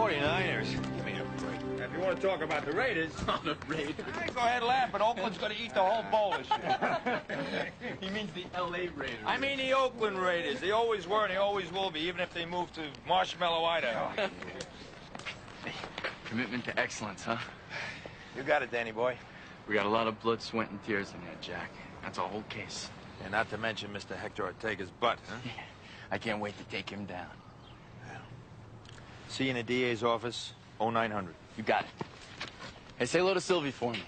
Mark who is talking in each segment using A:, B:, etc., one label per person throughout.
A: 49ers. Give me a break.
B: Now, if you want to talk about the Raiders...
A: Oh, the Raiders.
B: Hey, go ahead and laugh, but Oakland's going to eat the whole bowl this year.
A: He means the L.A. Raiders.
B: I mean the Oakland Raiders. They always were and they always will be, even if they move to Marshmallow, Idaho.
A: Hey, commitment to excellence, huh?
B: You got it, Danny boy.
A: We got a lot of blood, sweat, and tears in that, Jack. That's a whole case.
B: And not to mention Mr. Hector Ortega's butt, huh?
A: Yeah. I can't wait to take him down.
B: Yeah. See you in the DA's office, 0900.
A: You got it. Hey, say hello to Sylvie for me.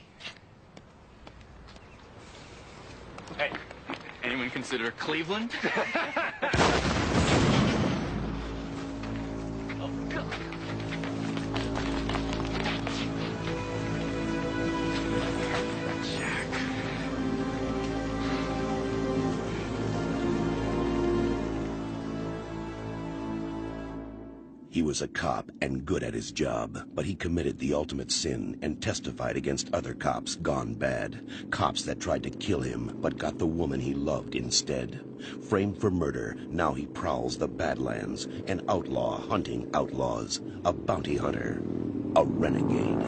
A: Hey, anyone consider Cleveland? Oh, God.
C: He was a cop and good at his job, but he committed the ultimate sin and testified against other cops gone bad. Cops that tried to kill him, but got the woman he loved instead. Framed for murder, now he prowls the Badlands, an outlaw hunting outlaws, a bounty hunter, a renegade.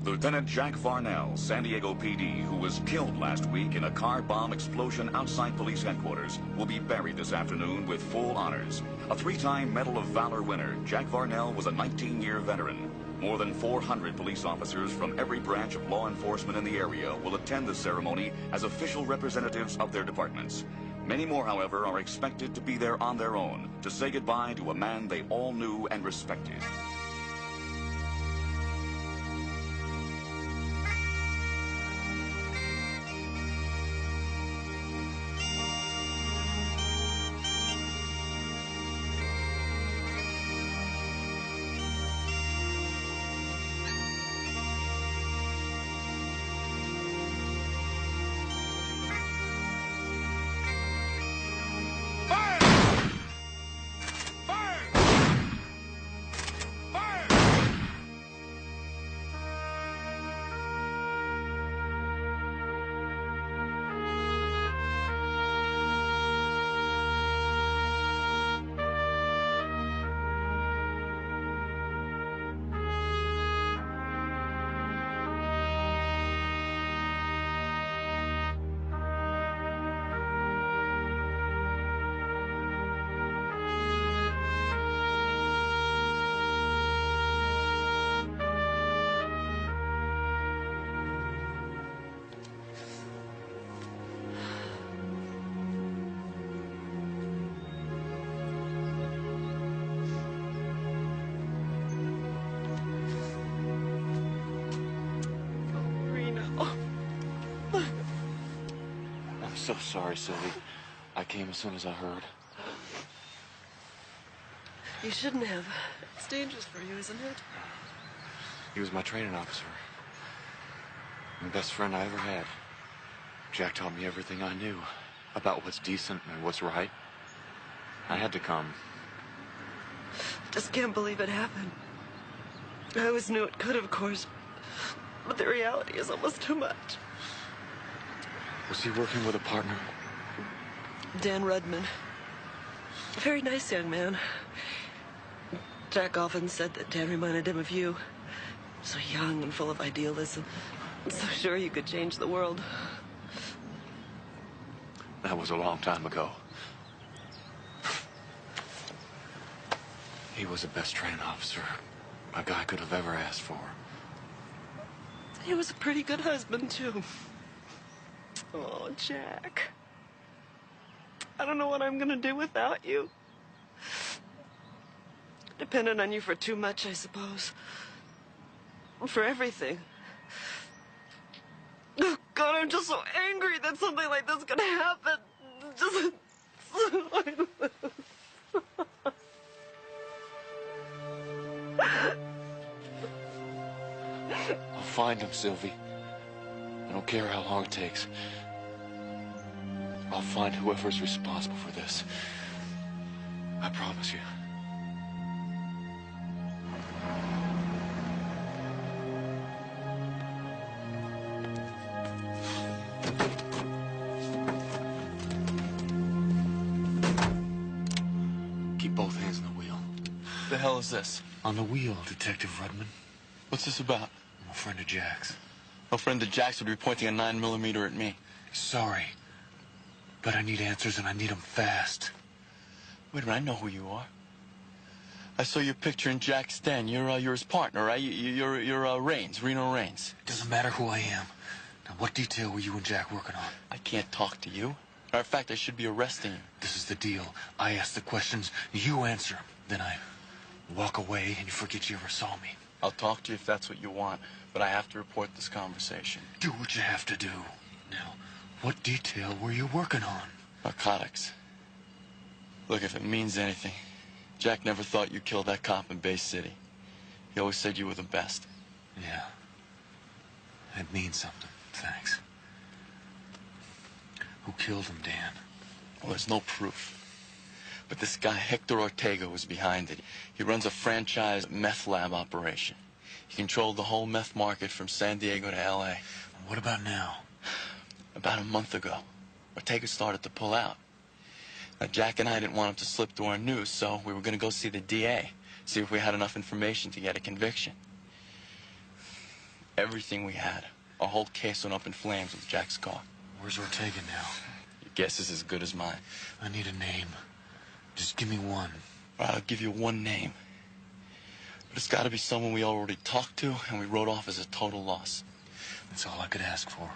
D: Lieutenant Jack Varnell, San Diego PD, who was killed last week in a car bomb explosion outside police headquarters, will be buried this afternoon with full honors. A three-time Medal of Valor winner, Jack Varnell was a 19-year veteran. More than 400 police officers from every branch of law enforcement in the area will attend the ceremony as official representatives of their departments. Many more, however, are expected to be there on their own to say goodbye to a man they all knew and respected.
E: So sorry, Sylvie. I came as soon as I heard.
F: You shouldn't have. It's dangerous for you, isn't it?
E: He was my training officer. The best friend I ever had. Jack taught me everything I knew about what's decent and what's right. I had to come.
F: Just can't believe it happened. I always knew it could, of course. But the reality is almost too much.
E: Was he working with a partner?
F: Dan Rudman. A very nice young man. Jack often said that Dan reminded him of you. So young and full of idealism. So sure you could change the world.
E: That was a long time ago. He was the best training officer a guy could have ever asked for.
F: He was a pretty good husband, too. Oh, Jack. I don't know what I'm gonna do without you. Dependent on you for too much, I suppose. For everything. Oh, God, I'm just so angry that something like this could happen. Just...
E: I'll find him, Sylvie. I don't care how long it takes. I'll find whoever's responsible for this. I promise you. Keep both hands on the wheel.
A: The hell is this?
E: On the wheel, Detective Rudman.
A: What's this about?
E: I'm a friend of Jack's.
A: A friend of Jack's would be pointing a 9mm at me.
E: Sorry, but I need answers and I need them fast.
A: Wait a minute, I know who you are. I saw your picture in Jack's den. You're his partner, right? You're Raines, Reno Raines.
E: Doesn't matter who I am. Now, what detail were you and Jack working on?
A: I can't talk to you. Matter of fact, I should be arresting you.
E: This is the deal. I ask the questions, you answer them. Then I walk away and you forget you ever saw me.
A: I'll talk to you if that's what you want, but I have to report this conversation.
E: Do what you have to do. Now, what detail were you working on?
A: Narcotics. Look, if it means anything, Jack never thought you killed that cop in Bay City. He always said you were the best.
E: Yeah. It means something. Thanks. Who killed him, Dan?
A: Well, there's no proof. But this guy, Hector Ortega, was behind it. He runs a franchise meth lab operation. He controlled the whole meth market from San Diego to L.A.
E: What about now?
A: About a month ago, Ortega started to pull out. Now, Jack and I didn't want him to slip through our news, so we were going to go see the DA, see if we had enough information to get a conviction. Everything we had, our whole case went up in flames with Jack's car.
E: Where's Ortega now?
A: Your guess is as good as mine.
E: I need a name. Just give me one.
A: All right, I'll give you one name. But it's got to be someone we already talked to and we wrote off as a total loss.
E: That's all I could ask for.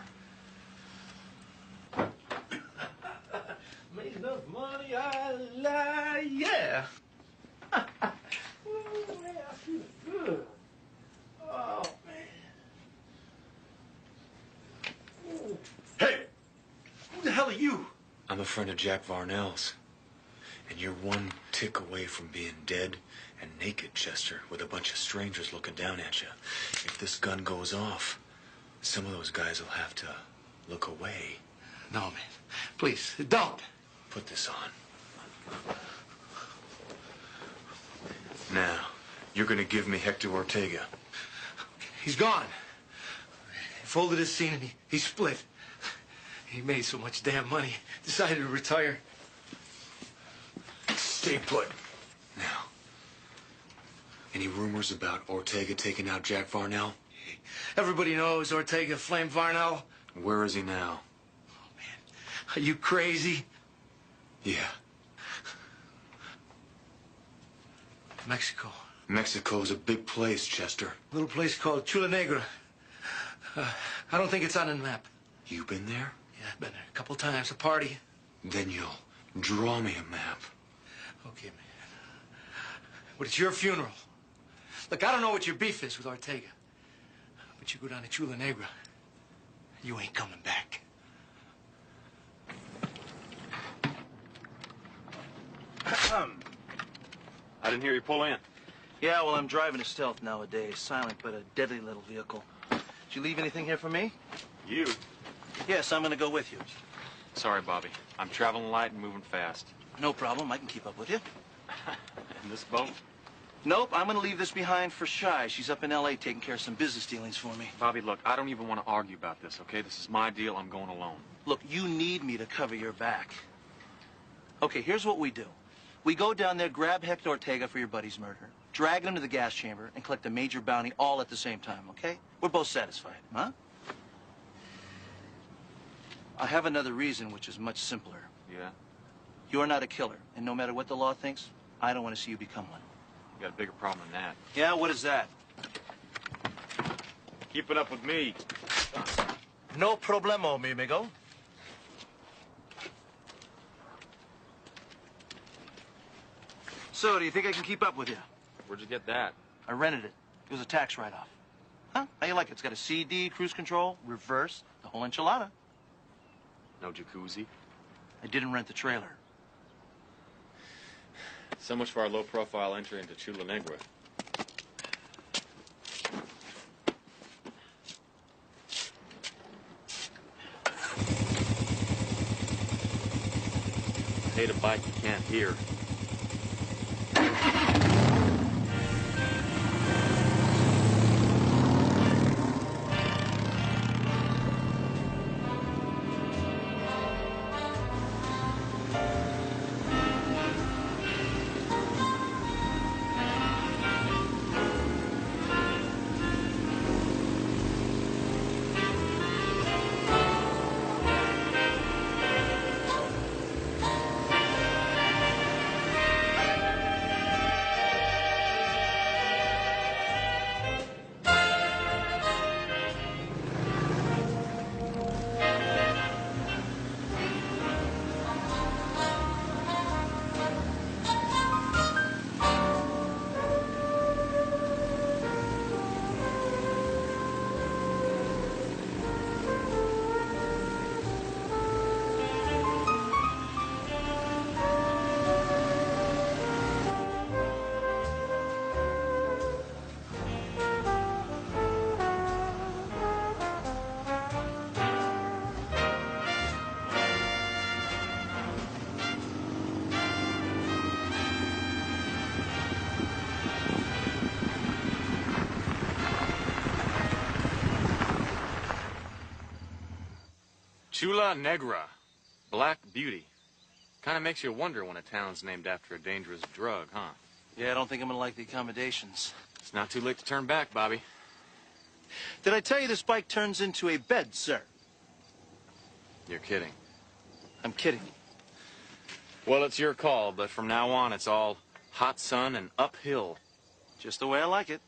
G: Made enough money, I lie, yeah. Ooh, man, I feel good. Oh, man. Ooh. Hey, who the hell are you?
E: I'm a friend of Jack Varnell's. And you're one tick away from being dead and naked, Chester, with a bunch of strangers looking down at you. If this gun goes off, some of those guys will have to look away.
G: No, man. Please, don't.
E: Put this on. Now, you're gonna give me Hector Ortega.
G: He's gone. He folded his scene and he split. He made so much damn money, decided to retire. Stay put.
E: Now, any rumors about Ortega taking out Jack Varnell?
G: Everybody knows Ortega flamed Varnell.
E: Where is he now?
G: Oh, man. Are you crazy?
E: Yeah.
G: Mexico.
E: Mexico's a big place, Chester.
G: A little place called Chula Negra. I don't think it's on the map.
E: You been there?
G: Yeah, I've been there a couple times. A party.
E: Then you'll draw me a map.
G: Okay, man. But it's your funeral. Look, I don't know what your beef is with Ortega. But you go down to Chula Negra, you ain't coming back.
H: I didn't hear you pull in.
I: Yeah, well, I'm driving a stealth nowadays. Silent, but a deadly little vehicle. Did you leave anything here for me?
H: You?
I: Yes, I'm gonna go with you.
H: Sorry, Bobby. I'm traveling light and moving fast.
I: No problem. I can keep up with you.
H: In this boat?
I: Nope, I'm gonna leave this behind for Shy. She's up in L.A. taking care of some business dealings for me.
H: Bobby, look, I don't even want to argue about this, okay? This is my deal. I'm going alone.
I: Look, you need me to cover your back. Okay, here's what we do. We go down there, grab Hector Ortega for your buddy's murder. drag him to the gas chamber, and collect a major bounty all at the same time, okay? We're both satisfied, huh? I have another reason, which is much simpler.
H: Yeah?
I: You're not a killer, and no matter what the law thinks, I don't want to see you become one.
H: You got a bigger problem than that.
I: Yeah, what is that?
H: Keeping up with me.
I: No problemo, mi amigo. So, do you think I can keep up with you?
H: Where'd you get that?
I: I rented it. It was a tax write-off. Huh? How you like it? It's got a CD, cruise control, reverse, the whole enchilada.
H: No jacuzzi?
I: I didn't rent the trailer.
H: So much for our low-profile entry into Chula Negra. I hate a bike you can't hear. Chula Negra. Black Beauty. Kind of makes you wonder when a town's named after a dangerous drug, huh?
I: Yeah, I don't think I'm gonna like the accommodations.
H: It's not too late to turn back, Bobby.
I: Did I tell you this bike turns into a bed, sir?
H: You're kidding.
I: I'm kidding.
H: Well, it's your call, but from now on, it's all hot sun and uphill.
I: Just the way I like it.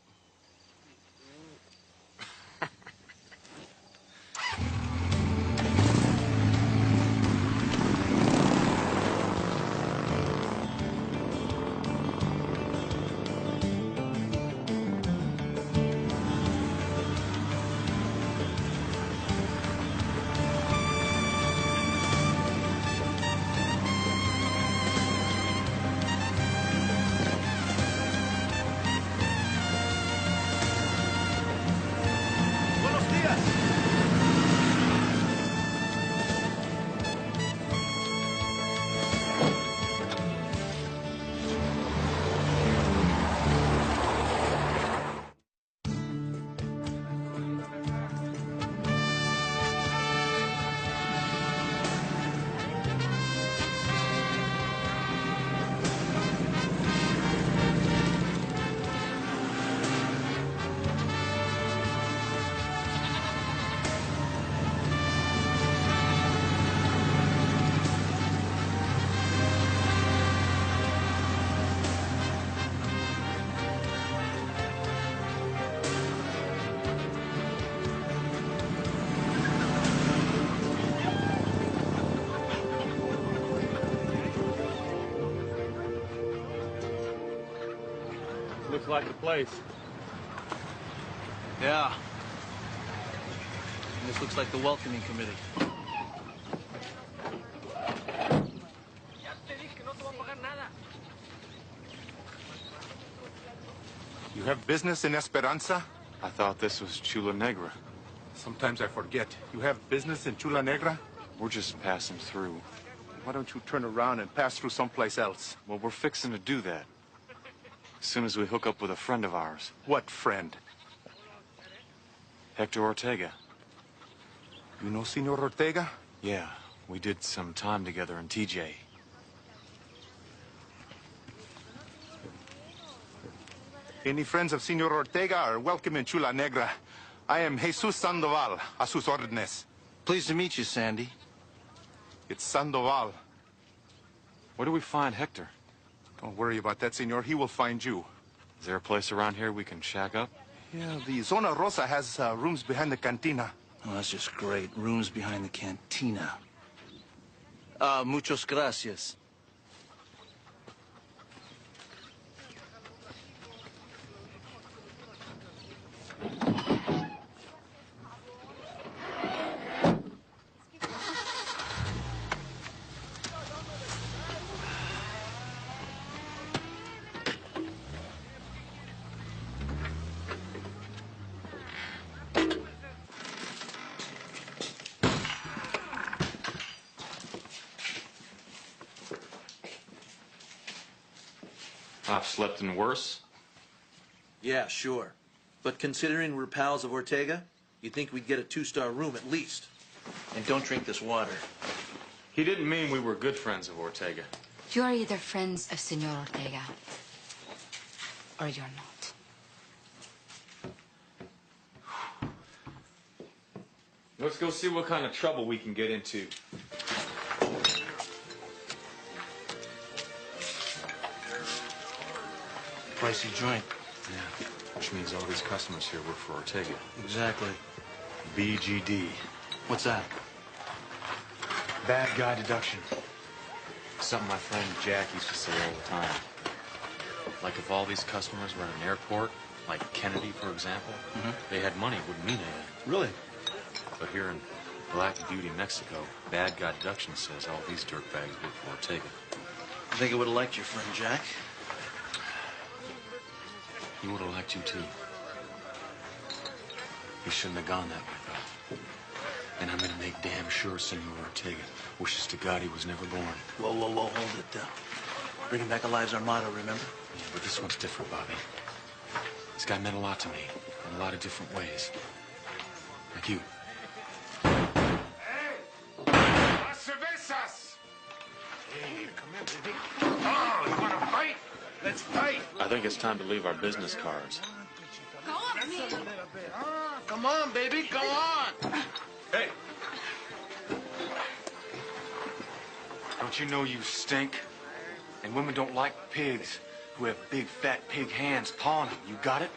H: Looks like the place.
I: Yeah. And this looks like the welcoming committee.
J: You have business in Esperanza?
E: I thought this was Chula Negra.
J: Sometimes I forget. You have business in Chula Negra?
E: We're just passing through.
J: Why don't you turn around and pass through someplace else?
E: Well, we're fixing to do that. As soon as we hook up with a friend of ours.
J: What friend?
E: Hector Ortega.
J: You know Senor Ortega?
E: Yeah, we did some time together in TJ.
J: Any friends of Senor Ortega are welcome in Chula Negra. I am Jesus Sandoval, a sus órdenes.
I: Pleased to meet you, Sandy.
J: It's Sandoval.
E: Where do we find Hector?
J: Don't worry about that, senor. He will find you.
E: Is there a place around here we can shack up?
J: Yeah, the Zona Rosa has rooms behind the cantina.
I: Oh, that's just great. Rooms behind the cantina. Muchos gracias.
H: I've slept in worse.
I: Yeah, sure. But considering we're pals of Ortega, you'd think we'd get a 2-star room at least. And don't drink this water.
H: He didn't mean we were good friends of Ortega.
K: You're either friends of Senor Ortega, or you're not.
H: Let's go see what kind of trouble we can get into.
I: Pricey joint.
E: Yeah, which means all these customers here work for Ortega.
I: Exactly.
E: BGD.
I: What's that?
E: Bad guy deduction. Something my friend Jack used to say all the time. Like if all these customers were in an airport, like Kennedy, for example, they had money, it wouldn't mean anything.
I: Really?
E: But here in Black Beauty, Mexico, bad guy deduction says all these dirtbags work for Ortega.
I: I think I would have liked your friend Jack.
E: He would have liked you, too. He shouldn't have gone that way, though. And I'm gonna make damn sure Senor Ortega wishes to God he was never born.
I: Whoa, whoa, whoa, hold it. Bringing back alive's our motto, remember?
E: Yeah, but this one's different, Bobby. This guy meant a lot to me, in a lot of different ways. Like you.
J: Las cervezas! Hey, come here, baby. Oh, you wanna fight? Let's fight.
H: I think it's time to leave our business cards.
I: Come on, baby, come on!
J: Hey,
E: Don't you know you stink? And women don't like pigs who have big, fat pig hands pawing them. You got it?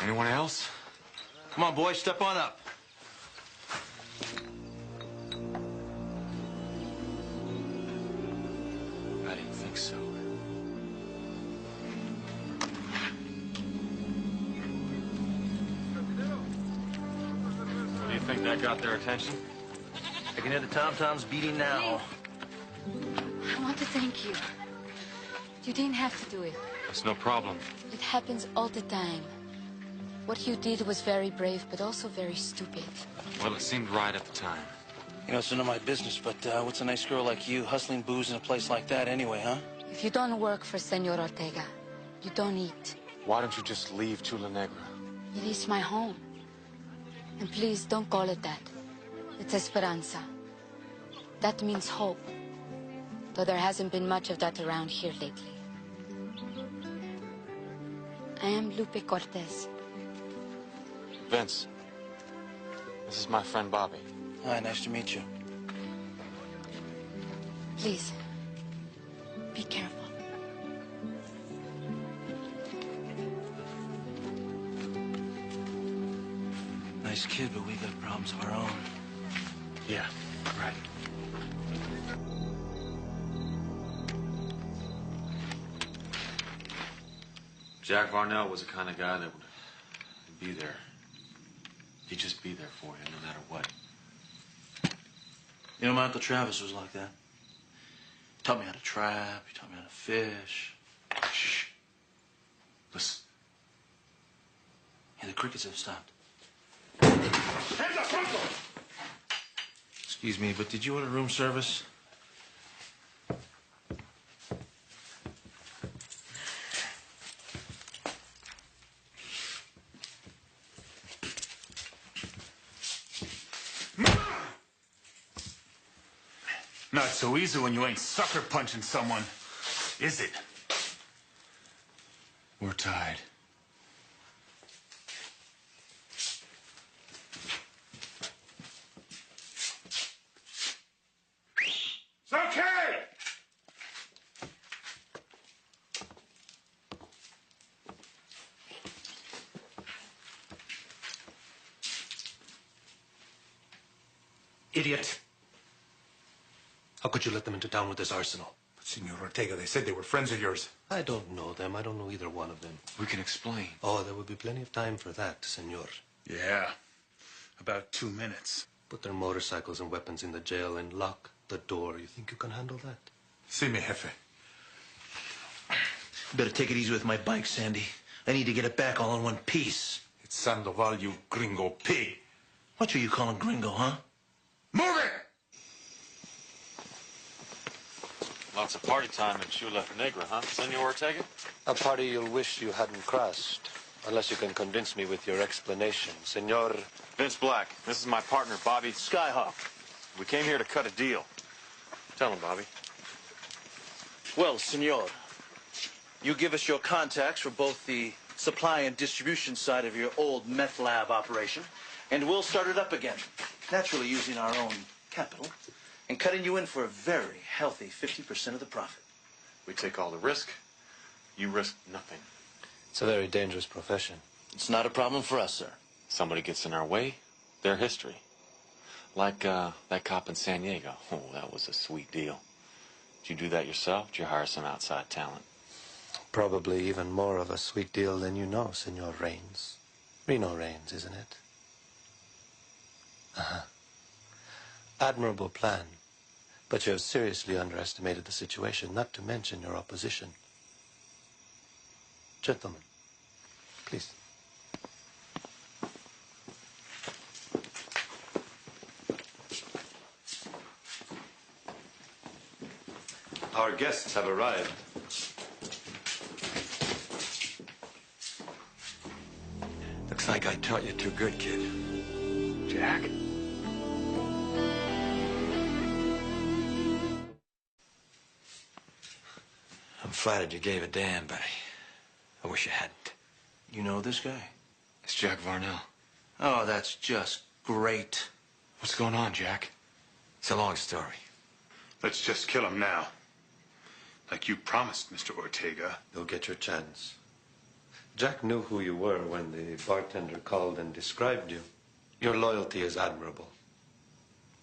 E: Anyone else?
I: Come on, boy, step on up.
E: I didn't think so.
H: Do you think that got their attention?
I: I can hear the tom-toms beating now.
K: I want to thank you. You didn't have to do it.
E: It's no problem.
K: It happens all the time. What you did was very brave, but also very stupid.
E: Well, it seemed right at the time.
I: You know, it's none of my business, but what's a nice girl like you hustling booze in a place like that anyway, huh?
K: If you don't work for Senor Ortega, you don't eat.
E: Why don't you just leave Chula Negra?
K: It is my home. And please, don't call it that. It's Esperanza. That means hope. Though there hasn't been much of that around here lately. I am Lupe Cortez.
E: Vince, this is my friend Bobby.
I: Hi, nice to meet you.
K: Please, be careful.
I: Nice kid, but we got problems of our own.
E: Yeah, right.
H: Jack Varnell was the kind of guy that would be there. He'd just be there for you, no matter what.
I: You know, my Uncle Travis was like that. He taught me how to trap. He taught me how to fish.
H: Shh. Listen.
I: Yeah, the crickets have stopped.
J: Hands up, Bronco!
I: Excuse me, but did you order room service?
J: Not so easy when you ain't sucker punching someone, is it?
A: We're tied.
J: It's okay!
G: Idiot. How could you let them into town with this arsenal?
J: But Senor Ortega, they said they were friends of yours.
G: I don't know them. I don't know either one of them.
H: We can explain.
G: Oh, there will be plenty of time for that, senor.
J: Yeah, about 2 minutes.
G: Put their motorcycles and weapons in the jail and lock the door. You think you can handle that?
J: See me, Jefe.
I: Better take it easy with my bike, Sandy. I need to get it back all in one piece.
J: It's Sandoval, you gringo pig.
I: What are you calling gringo, huh?
J: Move it!
H: Lots of party time in Chula Negra, huh, Senor Ortega?
G: A party you'll wish you hadn't crossed. Unless you can convince me with your explanation. Senor...
H: Vince Black, this is my partner, Bobby.
I: Skyhawk.
H: We came here to cut a deal. Tell him, Bobby.
I: Well, senor, you give us your contacts for both the supply and distribution side of your old meth lab operation, and we'll start it up again. Naturally using our own capital, and cutting you in for a very healthy 50% of the profit.
H: We take all the risk. You risk nothing.
G: It's a very dangerous profession.
I: It's not a problem for us, sir.
H: Somebody gets in our way, their history. Like that cop in San Diego. Oh, that was a sweet deal. Did you do that yourself? Did you hire some outside talent?
G: Probably even more of a sweet deal than you know, Senor Raines. Reno Raines, isn't it? Uh-huh. Admirable plan. But you have seriously underestimated the situation, not to mention your opposition. Gentlemen, please. Our guests have arrived.
L: Looks like I taught you too good, kid.
H: Jack.
L: I'm flattered you gave a damn, but I wish you hadn't.
I: You know this guy?
H: It's Jack Varnell.
I: Oh, that's just great.
H: What's going on, Jack?
L: It's a long story.
J: Let's just kill him now. Like you promised, Mr. Ortega.
G: You'll get your chance. Jack knew who you were when the bartender called and described you. Your loyalty is admirable.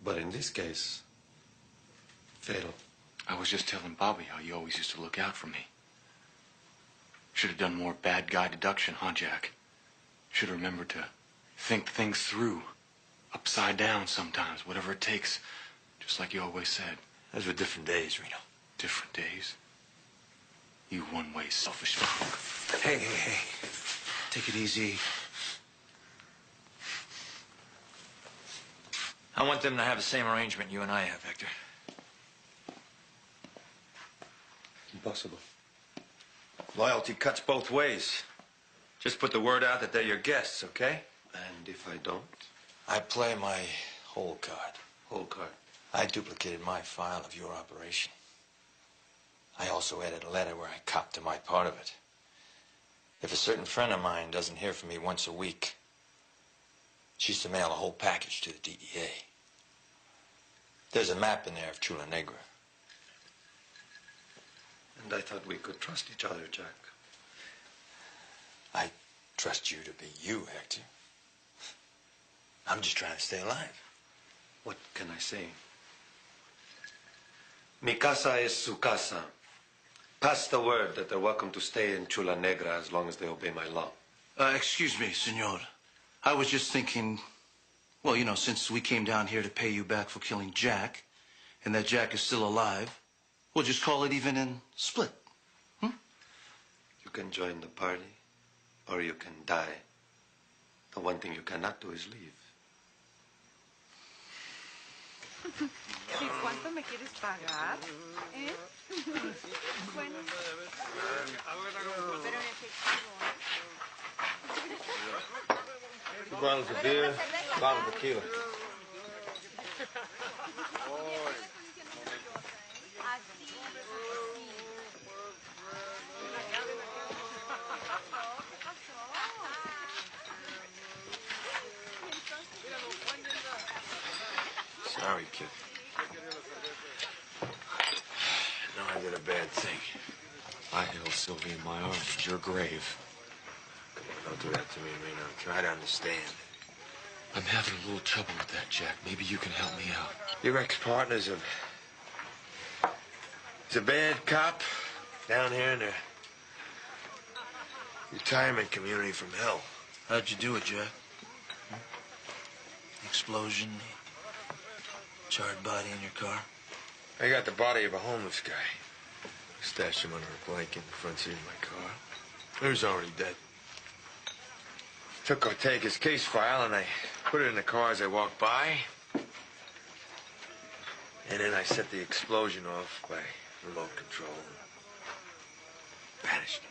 G: But in this case, fatal.
H: I was just telling Bobby how you always used to look out for me. Should have done more bad guy deduction, huh, Jack? Should have remembered to think things through. Upside down sometimes, whatever it takes. Just like you always said.
L: Those were different days, Reno.
H: Different days. You one-way selfish fuck.
I: Hey, hey, hey. Take it easy.
L: I want them to have the same arrangement you and I have, Hector.
G: Impossible.
L: Loyalty cuts both ways. Just put the word out that they're your guests, okay?
G: And if I don't?
L: I play my whole card.
G: Whole card.
L: I duplicated my file of your operation. I also added a letter where I copped to my part of it. If a certain friend of mine doesn't hear from me once a week, she's to mail a whole package to the DEA. There's a map in there of Chula Negra.
G: And I thought we could trust each other, Jack.
L: I trust you to be you, Hector. I'm just trying to stay alive.
G: What can I say? Mi casa es su casa. Pass the word that they're welcome to stay in Chula Negra as long as they obey my law.
I: Excuse me, senor. I was just thinking, well, you know, since we came down here to pay you back for killing Jack, and that Jack is still alive, we'll just call it even and split.
G: You can join the party, or you can die. The one thing you cannot do is leave.
M: ¿Y cuánto me quieres pagar? ¿Eh? Bueno. Pero en efectivo.
J: Two bottles of beer, a bottle of tequila.
L: Sorry, kid. No, I did a bad thing. I held Sylvie in my arms at your grave. Come on, don't do that to me, Reno. Try to understand.
A: I'm having a little trouble with that, Jack. Maybe you can help me out.
L: Your ex-partner's he's a bad cop down here in the retirement community from hell.
I: How'd you do it, Jack? Explosion? Charred body in your car?
L: I got the body of a homeless guy. Stashed him under a blanket in the front seat of my car. He was already dead. Took Ortega's case file and I put it in the car as I walked by. And then I set the explosion off by remote control. Vanished.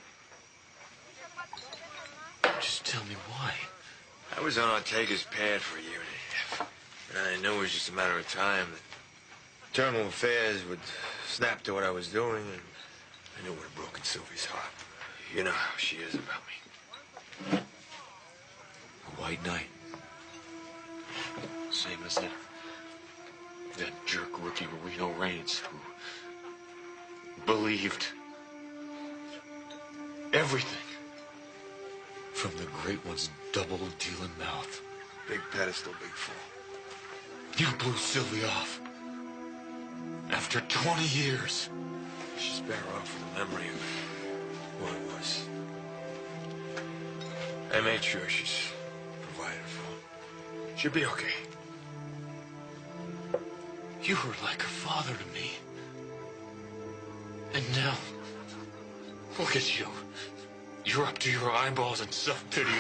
A: Just tell me why.
L: I was on Ortega's pad for a year and a half. And I knew it was just a matter of time that internal affairs would snap to what I was doing, and I knew it would have broken Sylvie's heart. You know how she is about me.
A: A white knight.
H: Same as that jerk rookie Reno Reigns who believed everything
A: From the Great One's double-dealing mouth.
L: Big pedestal, big fall.
A: You blew Sylvie off. After 20 years.
L: She's better off with the memory of what it was. I made sure she's provided for. She'll be okay.
A: You were like a father to me. And now, look at you. You're up to your eyeballs in self-pity.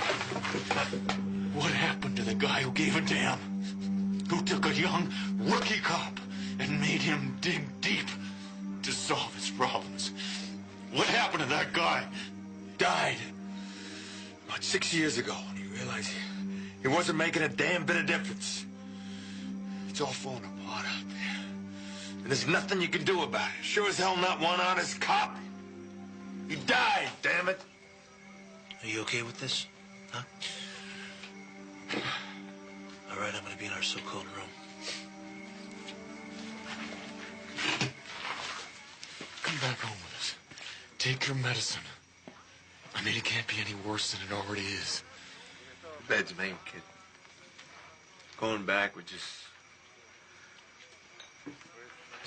A: What happened to the guy who gave a damn? Who took a young rookie cop and made him dig deep to solve his problems? What happened to that guy?
L: Died. About 6 years ago, when he realized he wasn't making a damn bit of difference. It's all falling apart out there. And there's nothing you can do about it. Sure as hell not one honest cop. He died, damn it.
I: Are you okay with this? Huh? All right, I'm gonna be in our so-called room.
A: Come back home with us. Take your medicine. I mean, it can't be any worse than it already is.
L: Bed's made, kid. Going back would just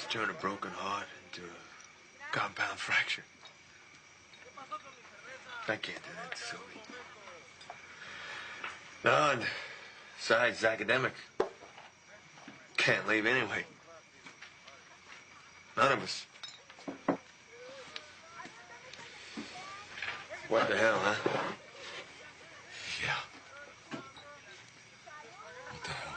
L: turn a broken heart into a compound fracture. I can't do that to Sylvie. No, and besides, it's academic. Can't leave anyway. None of us. What the hell, huh?
A: Yeah. What the hell?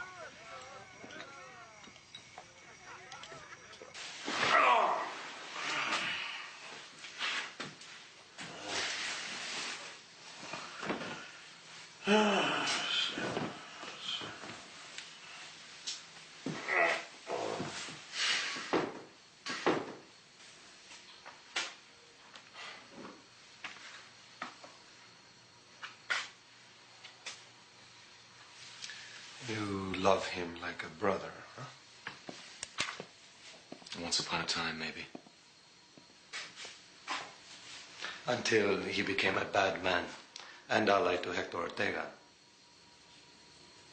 G: You love him like a brother, huh?
H: Once upon a time, maybe.
G: Until he became a bad man and allied to Hector Ortega.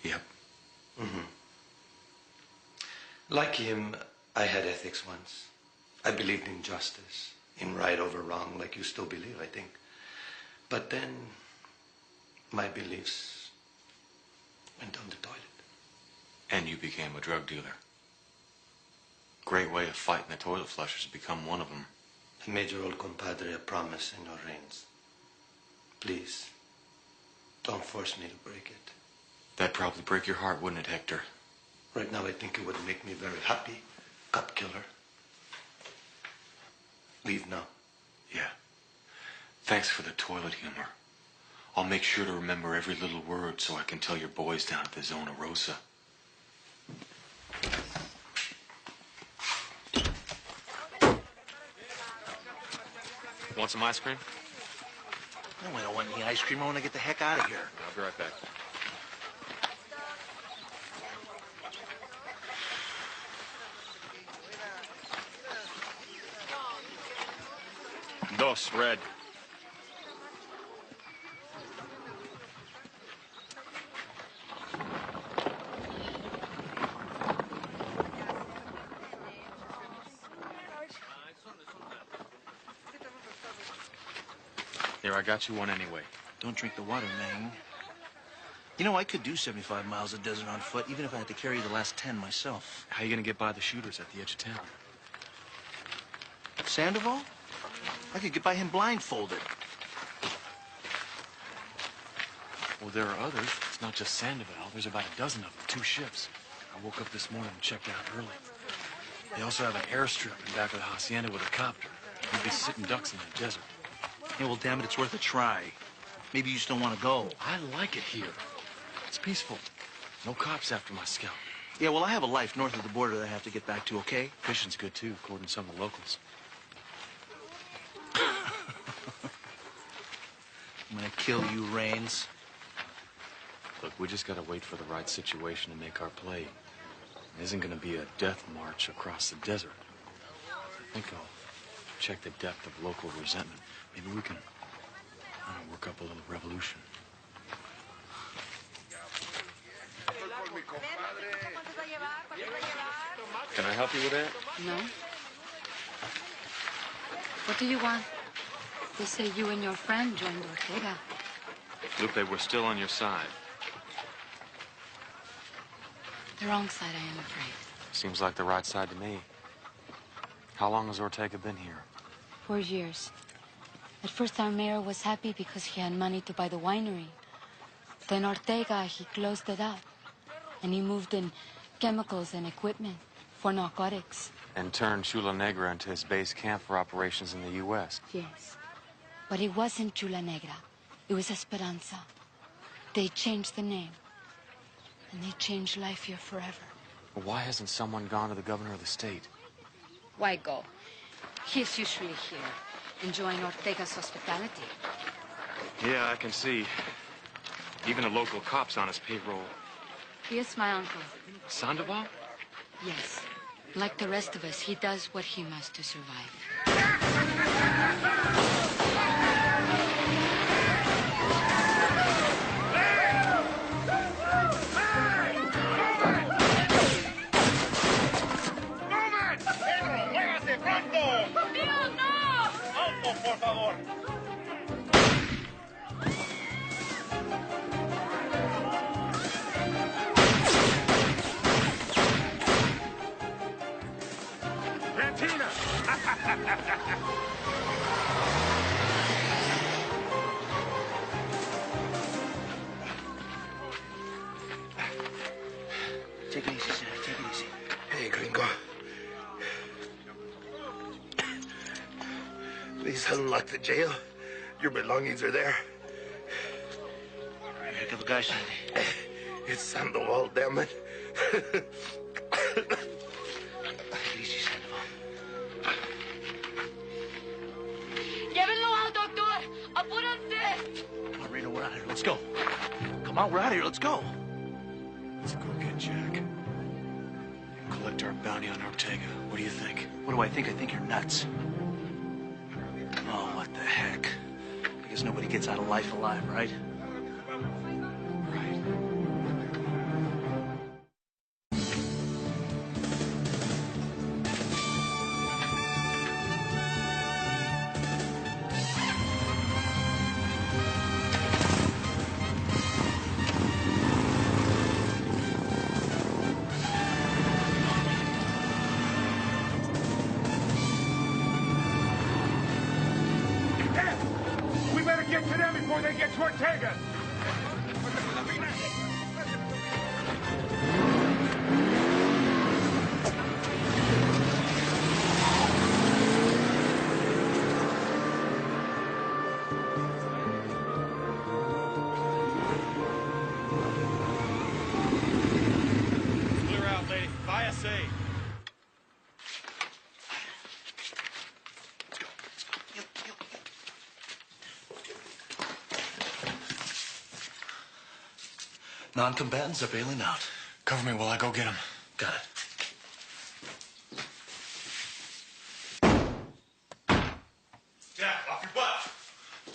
H: Yep.
G: Mm-hmm. Like him, I had ethics once. I believed in justice, in right over wrong like you still believe, I think. But then my beliefs went down the toilet.
E: And you became a drug dealer. Great way of fighting the toilet flushers to become one of them.
G: I made your old compadre a promise in your reins. Please, don't force me to break it.
E: That'd probably break your heart, wouldn't it, Hector?
G: Right now, I think it would make me very happy. Cop killer. Leave now.
E: Yeah. Thanks for the toilet humor. I'll make sure to remember every little word so I can tell your boys down at the Zona Rosa. Want some ice cream?
I: No, I don't want any ice cream. I want to get the heck out of here.
E: I'll be right back. Dos, red. Here, I got you one anyway.
I: Don't drink the water, man. You know, I could do 75 miles of desert on foot, even if I had to carry the last 10 myself.
E: How you gonna get by the shooters at the edge of town?
I: Sandoval? I could get by him blindfolded.
E: Well, there are others. It's not just Sandoval. There's about a dozen of them, 2 ships. I woke up this morning and checked out early. They also have an airstrip in back of the hacienda with a copter. You'd be sitting ducks in the desert.
I: Yeah, well, damn it, it's worth a try. Maybe you just don't want to go.
E: I like it here. It's peaceful. No cops after my scalp.
I: Yeah, well, I have a life north of the border that I have to get back to, okay?
E: Fishing's good, too, according to some of the locals.
I: I'm gonna kill you, Rains.
E: Look, we just gotta wait for the right situation to make our play. It isn't gonna be a death march across the desert. I think I'll check the depth of local resentment. Maybe we can work up a little revolution. Can I help you with that?
K: No. What do you want? They say you and your friend joined Ortega.
E: Lupe, we're still on your side.
K: The wrong side, I am afraid.
E: Seems like the right side to me. How long has Ortega been here?
K: 4 years. At first, our mayor was happy because he had money to buy the winery. Then Ortega, he closed it up. And he moved in chemicals and equipment for narcotics.
E: And turned Chula Negra into his base camp for operations in the U.S.
K: Yes. But it wasn't Chula Negra. It was Esperanza. They changed the name. And they changed life here forever.
E: Well, why hasn't someone gone to the governor of the state?
K: Why go? He's usually here, enjoying Ortega's hospitality.
E: Yeah, I can see. Even a local cop's on his payroll.
K: He is my uncle.
E: Sandoval?
K: Yes. Like the rest of us, he does what he must to survive.
J: Por favor. Cantina.
I: Take it easy, Sam. Take it easy.
N: Hey, gringo. Please unlock the jail. Your belongings are there.
I: Heck of a guy, Sandy.
N: It's Sandoval, damn it.
I: Take it easy, Sandoval.
K: Llévenlo out, doctor! ¡Apúrense!
I: Come on, Reno, we're out of here. Let's go. Come on, we're out of here. Let's go.
E: Let's go get Jack. And collect our bounty on Ortega. What do you think?
I: What do I think? I think you're nuts. Oh, what the heck? I guess nobody gets out of life alive, right?
E: Right.
J: get to them before they get to Ortega.
B: Clear out, lady. Via C.
I: Non-combatants are bailing out.
H: Cover me while I go get him.
I: Got it.
B: Jack, off your butt.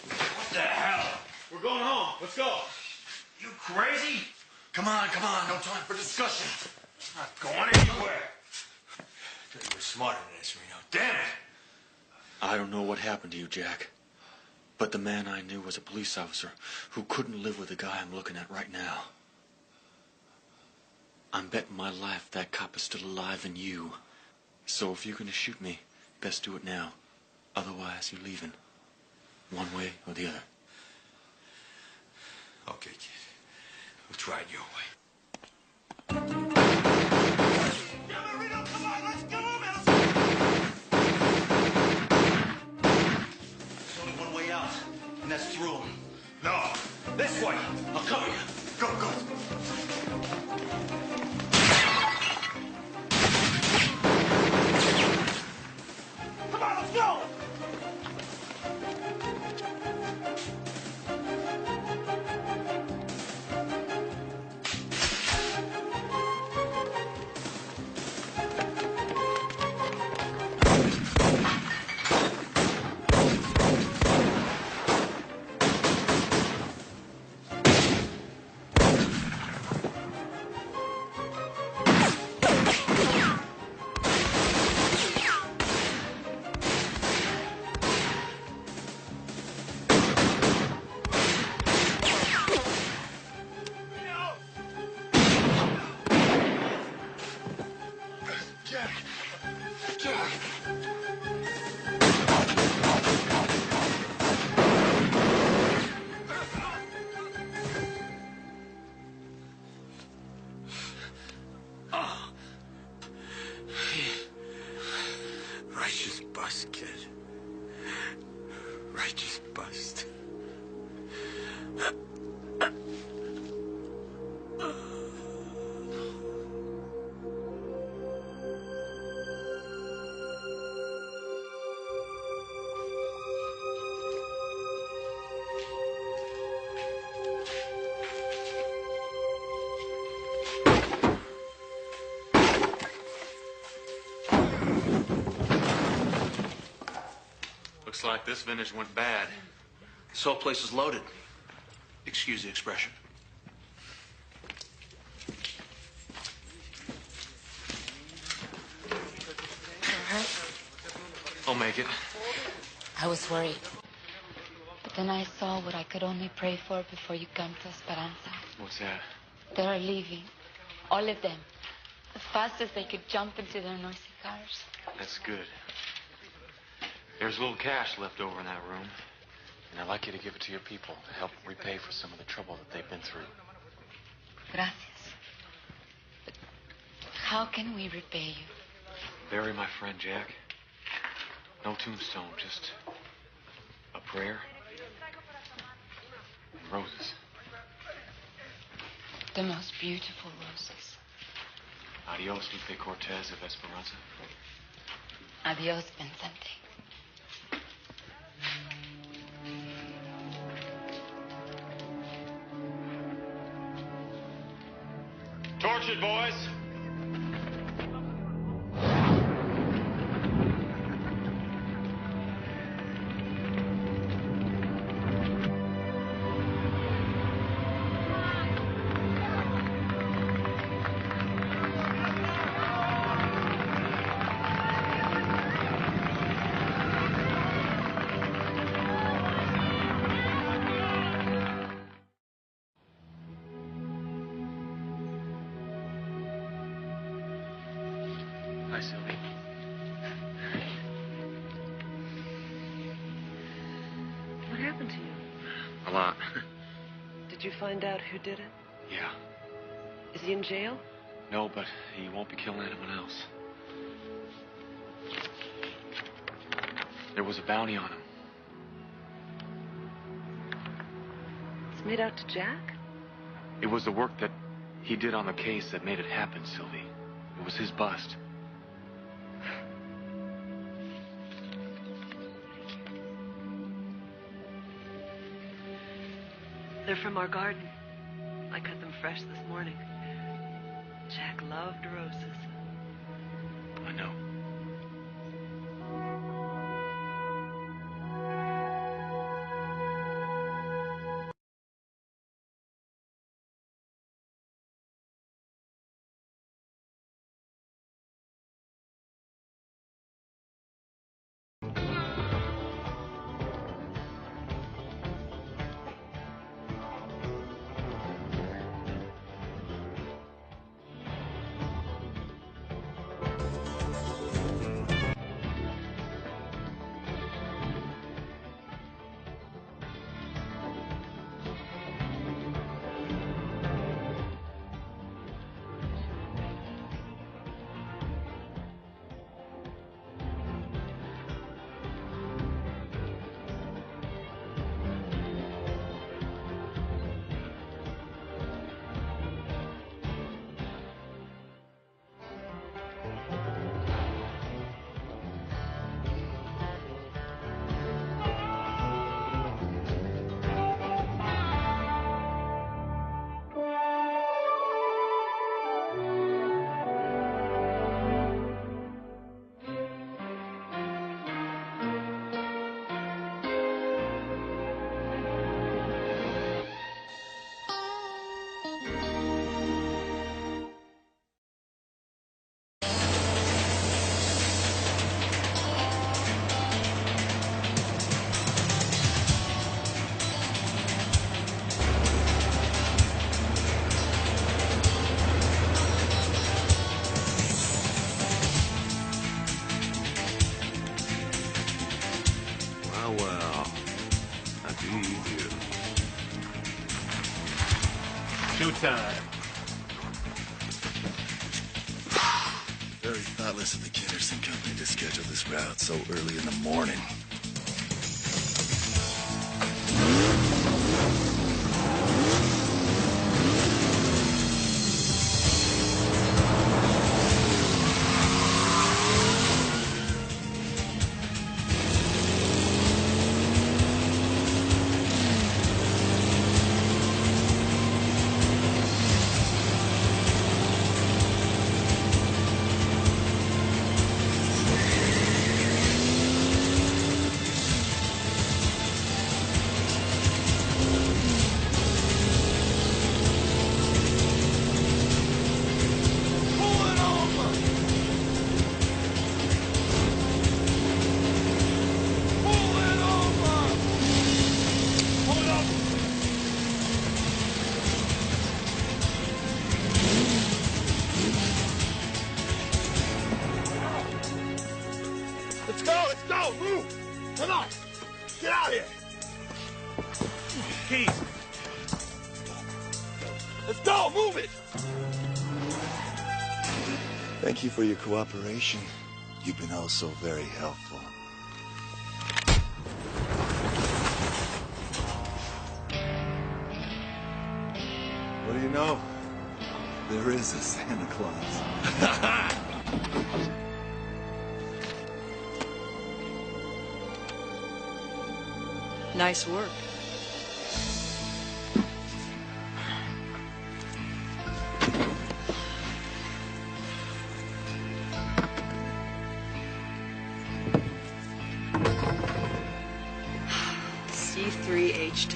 B: What the hell? We're going home. Let's go. You crazy?
H: Come on, no time for discussion.
B: I'm not going anywhere.
I: You were smarter than this, Reno. Damn it!
H: I don't know what happened to you, Jack. But the man I knew was a police officer who couldn't live with the guy I'm looking at right now. I'm betting my life that cop is still alive in you. So if you're gonna shoot me, best do it now. Otherwise, you're leaving. One way or the other.
I: Okay, kid. We'll try it your way. There's only one way out, and that's through him.
B: No.
I: This way. I'll cover you. Go, go. Come on, let's go!
N: Righteous bust, kid. Righteous bust.
H: Looks like this vintage went bad.
I: This whole place is loaded. Excuse the expression.
H: I'll make it.
K: I was worried. But then I saw what I could only pray for before you come to Esperanza.
H: What's that?
K: They're leaving. All of them. As fast as they could jump into their noisy cars.
H: That's good. There's a little cash left over in that room. And I'd like you to give it to your people to help repay for some of the trouble that they've been through.
K: Gracias. But how can we repay you?
H: Bury my friend Jack. No tombstone, just a prayer and roses.
K: The most beautiful roses.
H: Adios, Lupe Cortez of Esperanza.
K: Adios, Vincente.
B: Torch it, boys.
E: lot.
F: Did you find out who did it?
E: Yeah.
F: Is he in jail?
E: No, but he won't be killing anyone else. There was a bounty on him.
F: It's made out to Jack?
E: It was the work that he did on the case that made it happen, Sylvie. It was his bust.
F: They're from our garden. I cut them fresh this morning. Jack loved roses.
E: I know.
C: Well, how do you do?
B: Showtime.
O: Very thoughtless of the Kinderson Company to schedule this route so early in the morning.
N: Let's go, move! Come on, get out here!
B: Keith!
N: Let's go, move it!
O: Thank you for your cooperation. You've been oh so very helpful. What do you know? There is a Santa Claus.
F: Nice work. C3H10.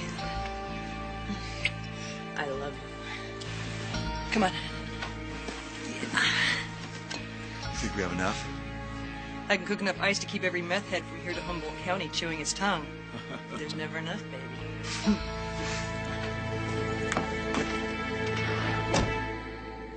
F: I love you. Come on.
O: You think we have enough?
P: I can cook enough ice to keep every meth head from here to Humboldt County chewing its tongue. There's never enough, baby.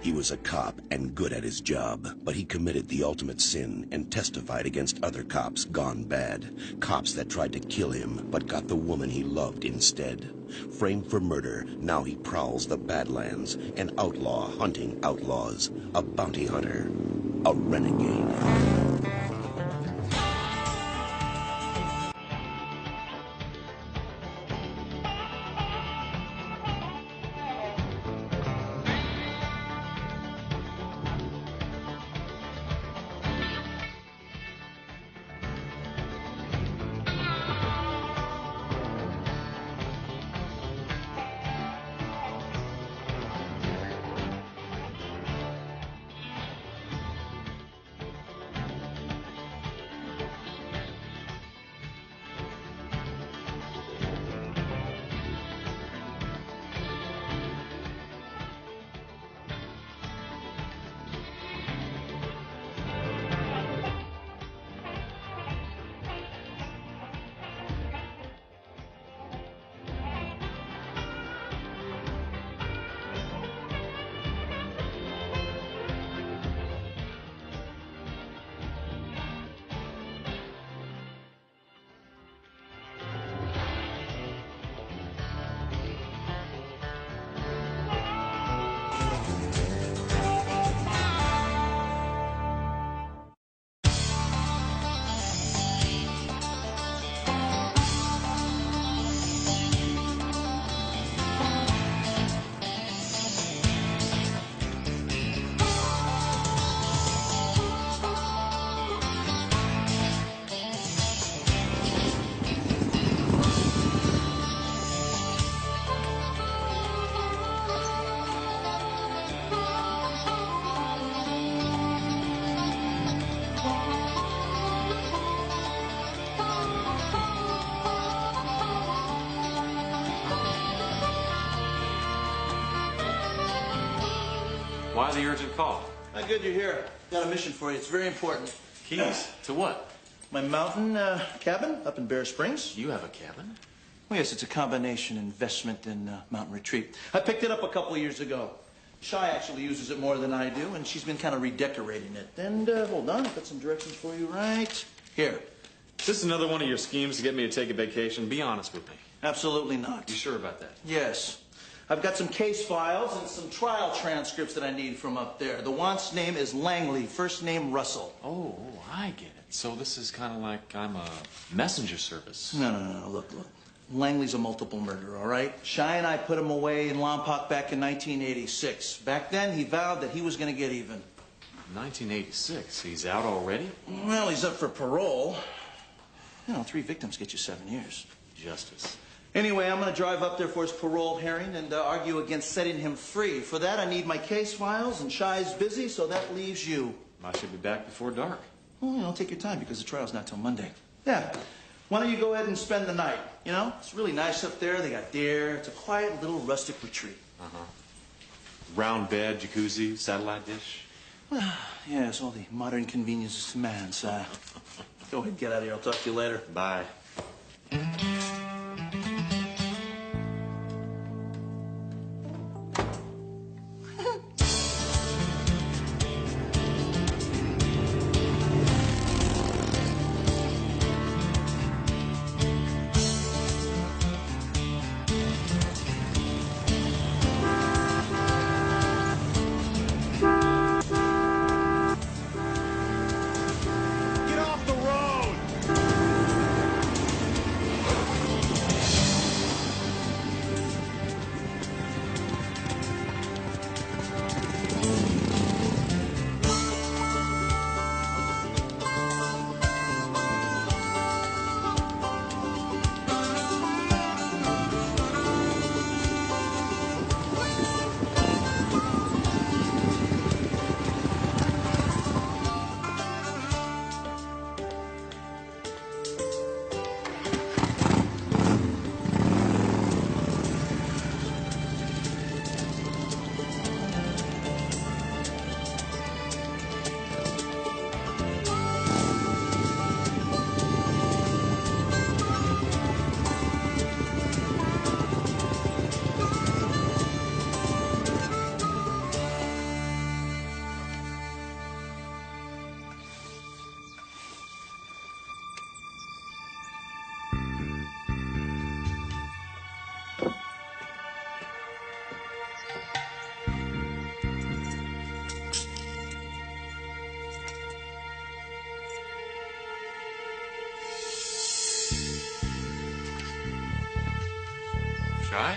C: He was a cop and good at his job, but he committed the ultimate sin and testified against other cops gone bad. Cops that tried to kill him, but got the woman he loved instead. Framed for murder, now he prowls the Badlands, an outlaw hunting outlaws, a bounty hunter, a renegade.
H: Why the urgent call?
I: How good you're here. Got a mission for you. It's very important.
H: Keys? To what?
I: My mountain cabin up in Bear Springs.
H: You have a cabin?
I: Oh, yes, it's a combination investment in mountain retreat. I picked it up a couple of years ago. Shy actually uses it more than I do, and she's been kind of redecorating it. And hold on, I've got some directions for you right here.
H: Is this another one of your schemes to get me to take a vacation? Be honest with me.
I: Absolutely not.
H: You sure about that?
I: Yes. I've got some case files and some trial transcripts that I need from up there. The want's name is Langley, first name Russell.
H: Oh, I get it. So this is kind of like I'm a messenger service.
I: No. Look. Langley's a multiple murderer, all right? Shy and I put him away in Lompoc back in 1986. Back then, he vowed that he was going to get even.
H: 1986? He's out already?
I: Well, he's up for parole. You know, 3 victims get you 7 years.
H: Justice.
I: Anyway, I'm going to drive up there for his parole hearing and argue against setting him free. For that, I need my case files, and Shy's busy, so that leaves you.
H: I should be back before dark.
I: Well, you know, take your time because the trial's not till Monday. Yeah. Why don't you go ahead and spend the night? You know, it's really nice up there. They got deer. It's a quiet little rustic retreat.
H: Uh-huh. Round bed, jacuzzi, satellite dish.
I: Well, yes, all the modern conveniences to man, so go ahead and get out of here. I'll talk to you later.
H: Bye.
E: Guy?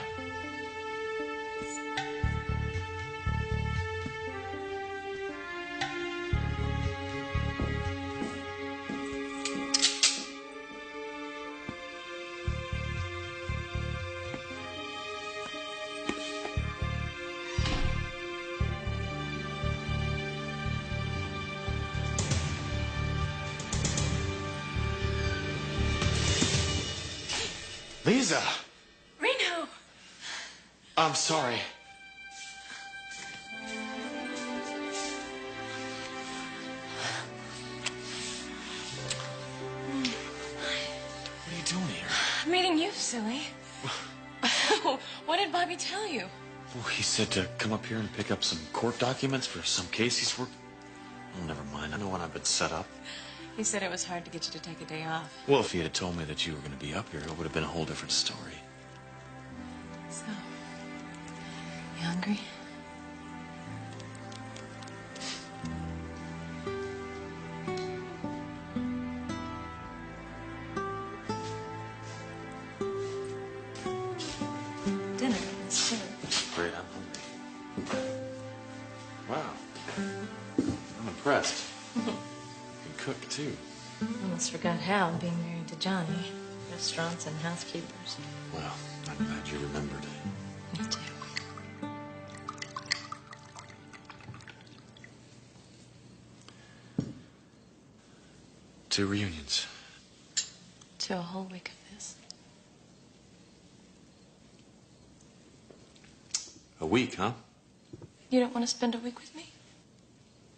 E: Lisa!
Q: Reno!
E: I'm sorry. What are you doing here?
Q: Meeting you, silly. What did Bobby tell you?
E: Well, he said to come up here and pick up some court documents for some case he's working. Oh, never mind. I know when I've been set up.
Q: He said it was hard to get you to take a day off.
E: Well, if he had told me that you were going to be up here, it would have been a whole different story.
Q: So, you hungry? Dinner is served.
E: Great, I'm hungry. Wow. I'm impressed. You can cook, too.
Q: Almost forgot Hal being married to Johnny. Restaurants and housekeepers.
E: Well, I'm glad you remembered.
Q: Me too.
E: 2 reunions.
Q: To a whole week of this.
E: A week, huh?
Q: You don't want to spend a week with me?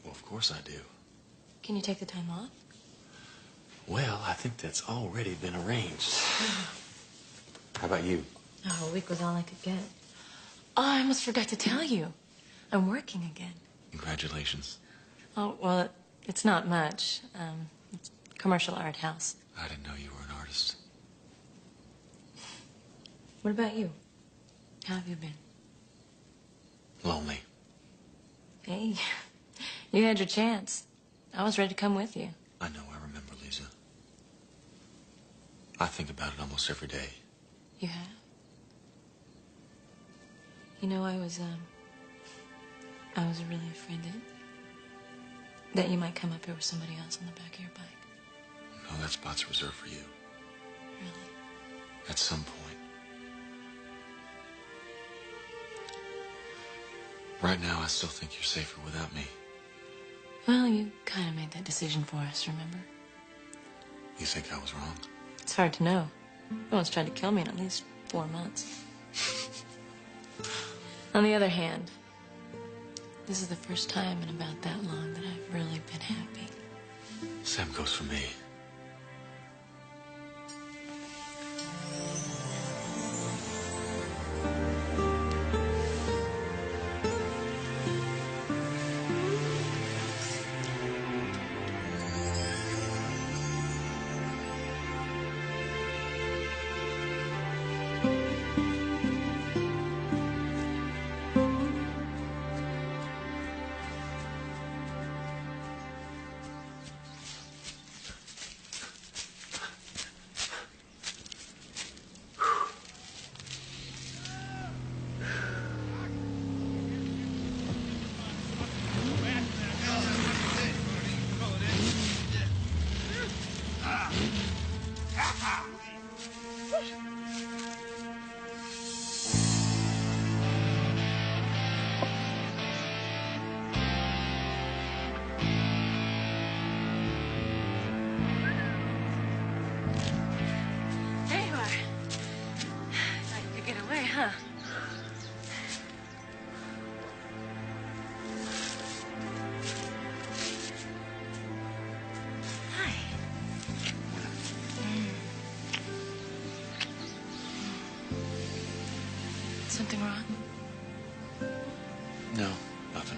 E: Well, of course I do.
Q: Can you take the time off?
E: Well, I think that's already been arranged. How about you?
Q: Oh, a week was all I could get. Oh, I almost forgot to tell you. I'm working again.
E: Congratulations.
Q: Oh, well, it's not much. It's a commercial art house.
E: I didn't know you were an artist.
Q: What about you? How have you been?
E: Lonely.
Q: Hey, you had your chance. I was ready to come with you.
E: I know, I remember, Lisa. I think about it almost every day.
Q: You have? You know, I was really afraid that you might come up here with somebody else on the back of your bike.
E: No, that spot's reserved for you.
Q: Really?
E: At some point. Right now, I still think you're safer without me.
Q: Well, you kind of made that decision for us, remember?
E: You think I was wrong?
Q: It's hard to know. No one's tried to kill me in at least 4 months. On the other hand, this is the first time in about that long that I've really been happy.
E: Same goes for me.
Q: There you are. Thought you could get away, huh? Hi. Something wrong?
E: No, nothing.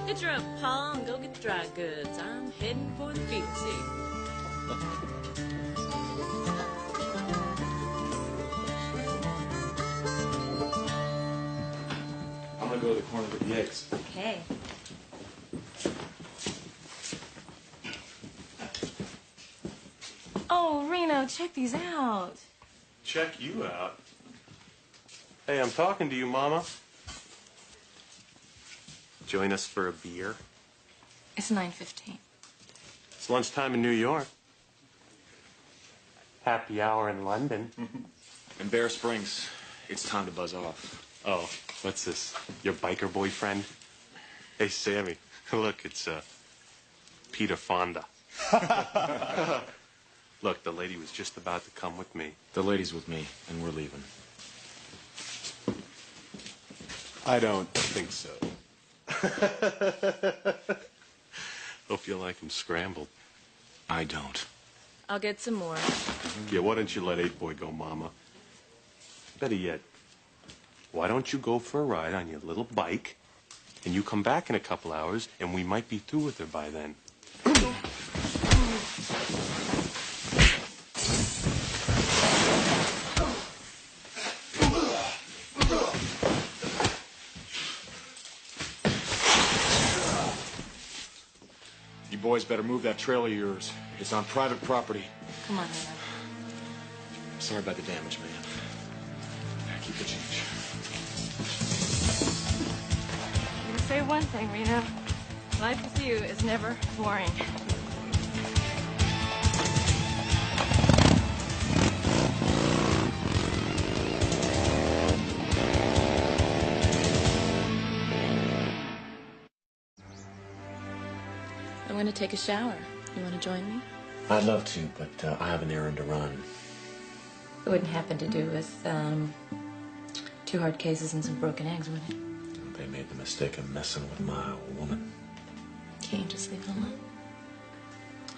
R: Get your up, Paul, and go get the dry goods. I'm heading for the field scene.
E: I'm gonna go to the corner with the eggs.
Q: Okay. Oh, Reno, check these out.
B: Check you out. Hey, I'm talking to you, Mama. Join us for a beer.
Q: It's 9:15.
B: It's lunchtime in New York. Happy hour in London.
E: In Bear Springs, it's time to buzz off.
B: Oh, what's this? Your biker boyfriend? Hey, Sammy. Look, it's Peter Fonda. Look, the lady was just about to come with me.
E: The lady's with me, and we're leaving.
B: I don't think so. Hope you like them scrambled.
E: I don't.
Q: I'll get some more.
B: Yeah, why don't you let 8-Boy go, Mama? Better yet, why don't you go for a ride on your little bike, and you come back in a couple hours, and we might be through with her by then.
E: You boys better move that trailer of yours. It's on private property.
Q: Come on, Reno.
E: Sorry about the damage, man. Keep the change.
Q: I'm gonna say one thing, Reno. Life with you is never boring. I want to take a shower. You want to join me?
E: I'd love to, but I have an errand to run.
Q: It wouldn't happen to do with 2 hard cases and some broken eggs, would it?
E: They made the mistake of messing with my old woman.
Q: Can't you just leave it alone?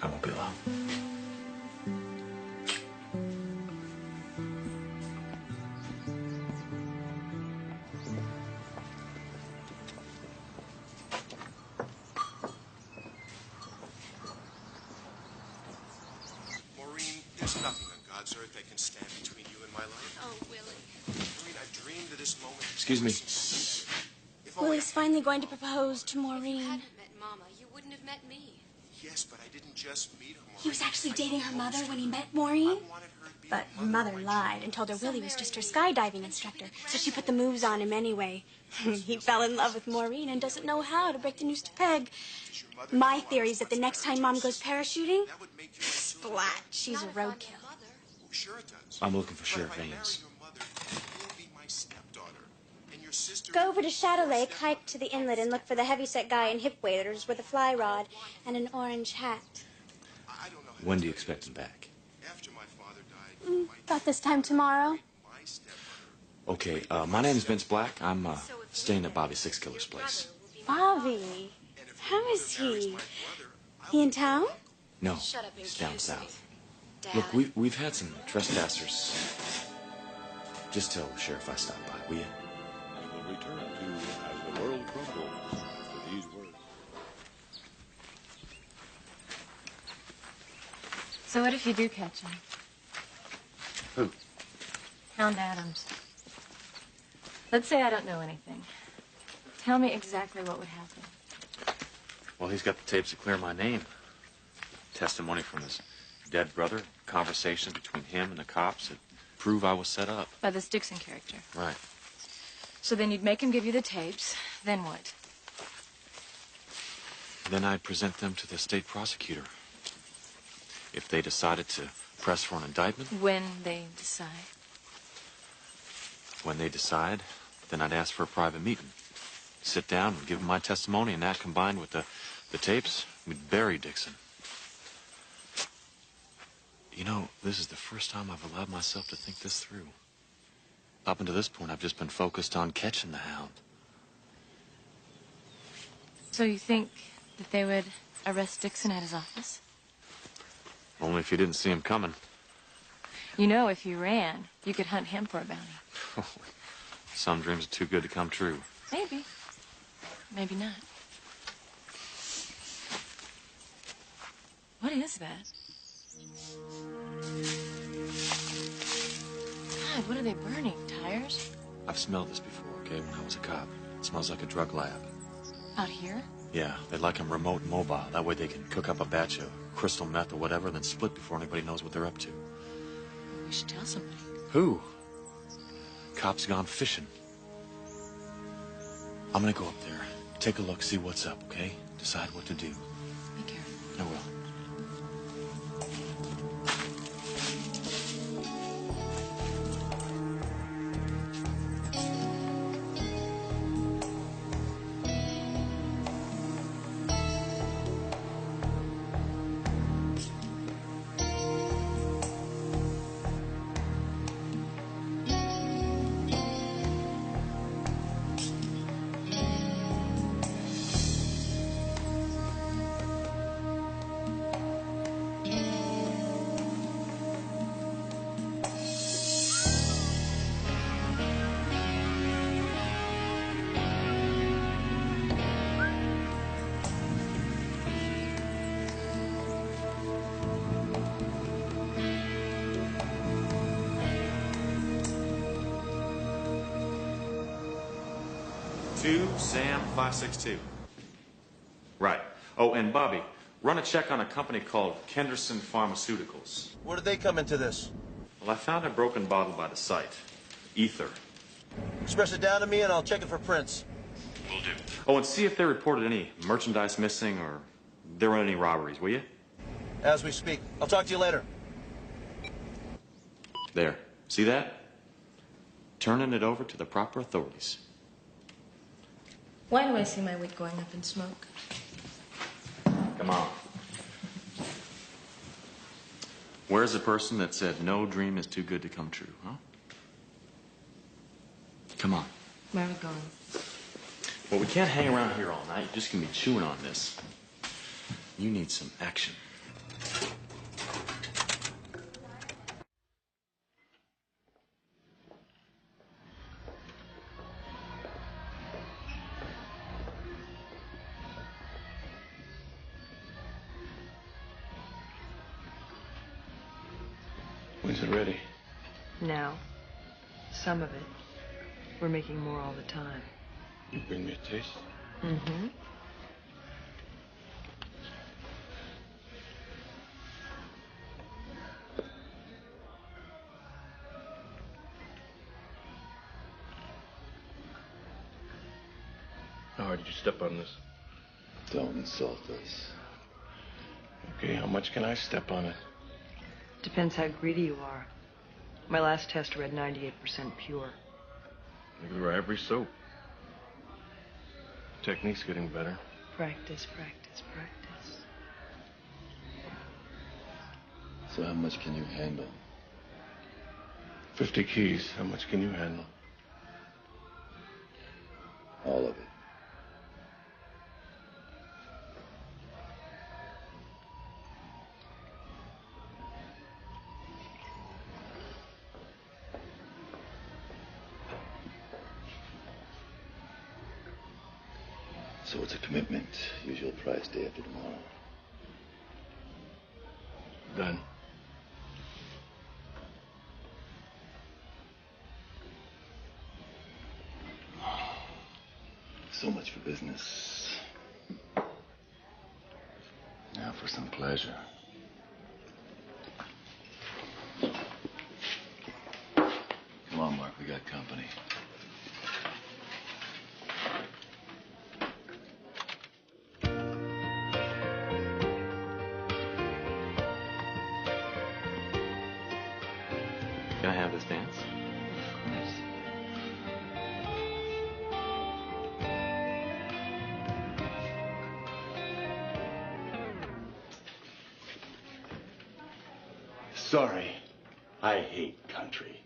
E: I won't be long.
R: Maureen, there's nothing on God's earth that can stand between you and my life.
S: Oh, Willie.
R: Maureen, I've dreamed of this moment.
E: Excuse me.
S: Willie's finally going to propose to Maureen. If you hadn't met Mama, you wouldn't have met me.
R: Yes, but I didn't just meet her, Maureen.
S: He was actually dating her mother when he met Maureen. But her mother lied and told her Willie was just her skydiving instructor, so she put the moves on him anyway. He fell in love with Maureen and doesn't know how to break the news to peg. My theory is that the next time Mom goes parachuting, splat, she's a roadkill.
R: Sure it does.
E: I'm looking for Sheriff Ames.
R: You'll be my stepdaughter, and your sister.
S: Go over to Shadow Lake, hike to the inlet, and look for the heavyset guy in hip waders with a fly rod and an orange hat.
E: When do you expect him back?
R: After my father died.
S: About this time tomorrow.
E: Okay, my name's Vince Black. I'm staying at Bobby Six Killer's place.
S: Bobby, how is he? He in town?
E: No, he's down south. Look, we've had some trespassers. Just tell the sheriff I stopped by, will you?
T: And we'll return to As the World Crumbles after these words.
Q: So what if you do catch him?
E: Who?
Q: Hound Adams. Let's say I don't know anything. Tell me exactly what would happen.
E: Well, he's got the tapes to clear my name. Testimony from his dead brother, conversation between him and the cops that prove I was set up.
Q: By this Dixon character.
E: Right.
Q: So then you'd make him give you the tapes. Then what?
E: Then I'd present them to the state prosecutor. If they decided to press for an indictment.
Q: When they decide.
E: When they decide, then I'd ask for a private meeting. Sit down and give them my testimony, and that combined with the tapes, we'd bury Dixon. You know, this is the first time I've allowed myself to think this through. Up until this point, I've just been focused on catching the hound.
Q: So you think that they would arrest Dixon at his office?
E: Only if you didn't see him coming.
Q: You know, if you ran, you could hunt him for a bounty.
E: Some dreams are too good to come true.
Q: Maybe. Maybe not. What is that? God, what are they burning? Tires?
H: I've smelled this before, okay, when I was a cop. It smells like a drug lab.
Q: Out here?
H: Yeah, they'd like them remote and mobile. That way they can cook up a batch of crystal meth or whatever, then split before anybody knows what they're up to.
Q: We should tell somebody.
H: Who? Cops gone fishing. I'm gonna go up there, take a look, see what's up, okay? Decide what to do.
Q: Be careful.
H: I will. Sam 562. Right. Oh, and Bobby, run a check on a company called Kenderson Pharmaceuticals.
I: Where did they come into this?
H: Well, I found a broken bottle by the site. Ether.
I: Express it down to me and I'll check it for prints.
H: Will do. Oh, and see if they reported any merchandise missing or there were any robberies, will you?
I: As we speak. I'll talk to you later.
H: There. See that? Turning it over to the proper authorities.
Q: Why do I see my wig going up in smoke?
H: Come on. Where's the person that said no dream is too good to come true, huh? Come on.
Q: Where are we going?
H: Well, we can't hang around here all night. You're just gonna be chewing on this. You need some action.
G: When's it ready?
P: Now. Some of it. We're making more all the time.
G: You bring me a taste?
P: Mm-hmm.
G: How hard did you step on this?
O: Don't insult us.
G: Okay, how much can I step on it?
P: Depends how greedy you are. My last test read 98% pure.
G: Neither are every soap. Technique's getting better.
P: Practice, practice, practice.
O: So how much can you handle?
G: 50 keys. How much can you handle?
O: All of it. So it's a commitment. Usual price day after tomorrow.
G: Done.
O: So much for business. Now for some pleasure. Come on, Mark, we got company.
H: Can I have this dance?
P: Of course.
C: Sorry, I hate country.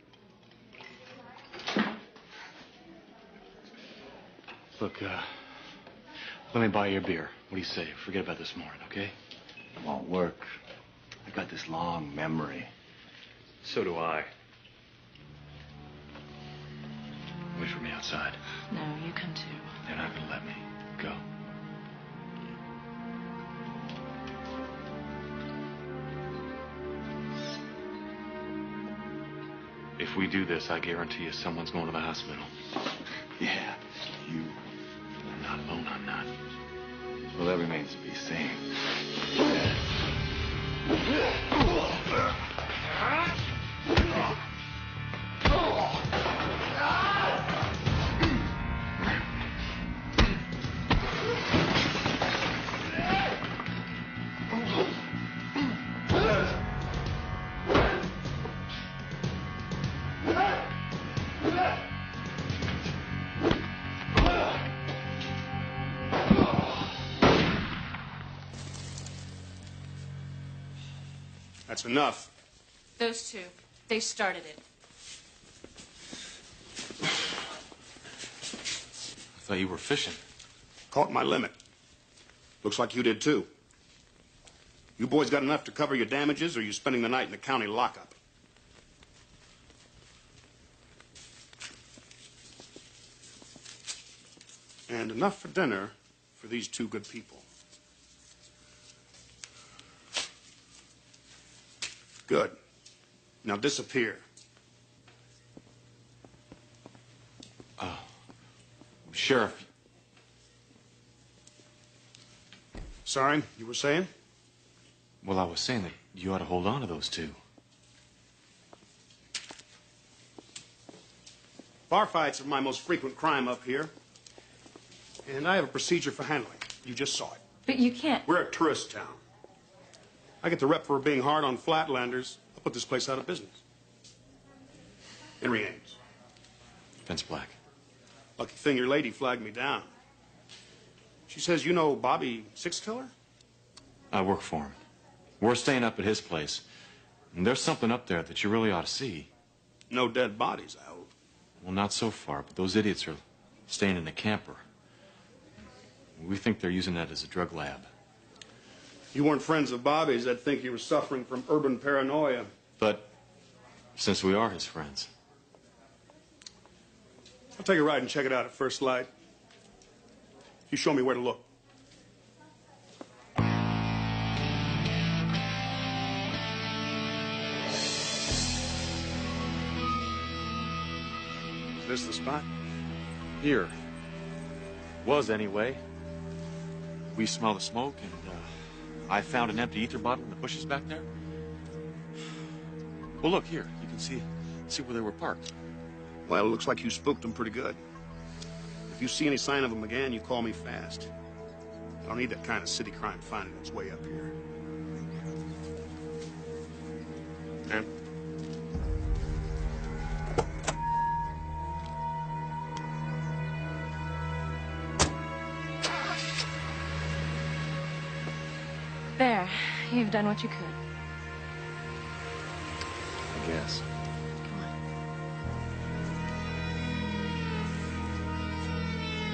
H: Look, let me buy you a beer. What do you say? Forget about this morning, okay?
C: It won't work. I got this long memory.
H: So do I. Wait for me outside.
P: No, you come too.
H: They're not gonna let me. Go. If we do this, I guarantee you someone's going to the hospital. Yeah, you. I'm not alone on that. Well, that remains to be seen.
U: That's enough.
Q: Those two, they started it.
H: I thought you were fishing.
U: Caught my limit. Looks like you did too. You boys got enough to cover your damages, or are you spending the night in the county lockup? And enough for dinner for these two good people. Good. Now disappear.
H: Sheriff.
U: Sorry, you were saying?
H: Well, I was saying that you ought to hold on to those two.
U: Bar fights are my most frequent crime up here. And I have a procedure for handling. You just saw it.
Q: But you can't.
U: We're a tourist town. I get the rep for being hard on flatlanders. I'll put this place out of business. Henry Ames.
H: Vince Black.
U: Lucky thing your lady flagged me down. She says you know Bobby Six Killer?
H: I work for him. We're staying up at his place. And there's something up there that you really ought to see.
U: No dead bodies, I hope.
H: Well, not so far, but those idiots are staying in the camper. We think they're using that as a drug lab.
U: You weren't friends of Bobby's, I'd think you were suffering from urban paranoia.
H: But since we are his friends.
U: I'll take a ride and check it out at first light. You show me where to look. Is this the spot?
H: Here. Was anyway. We smell the smoke, and I found an empty ether bottle in the bushes back there. Well, look here. You can see where they were parked.
U: Well, it looks like you spooked them pretty good. If you see any sign of them again, you call me fast. I don't need that kind of city crime finding its way up here. And
Q: There, you've done what you could.
H: I guess.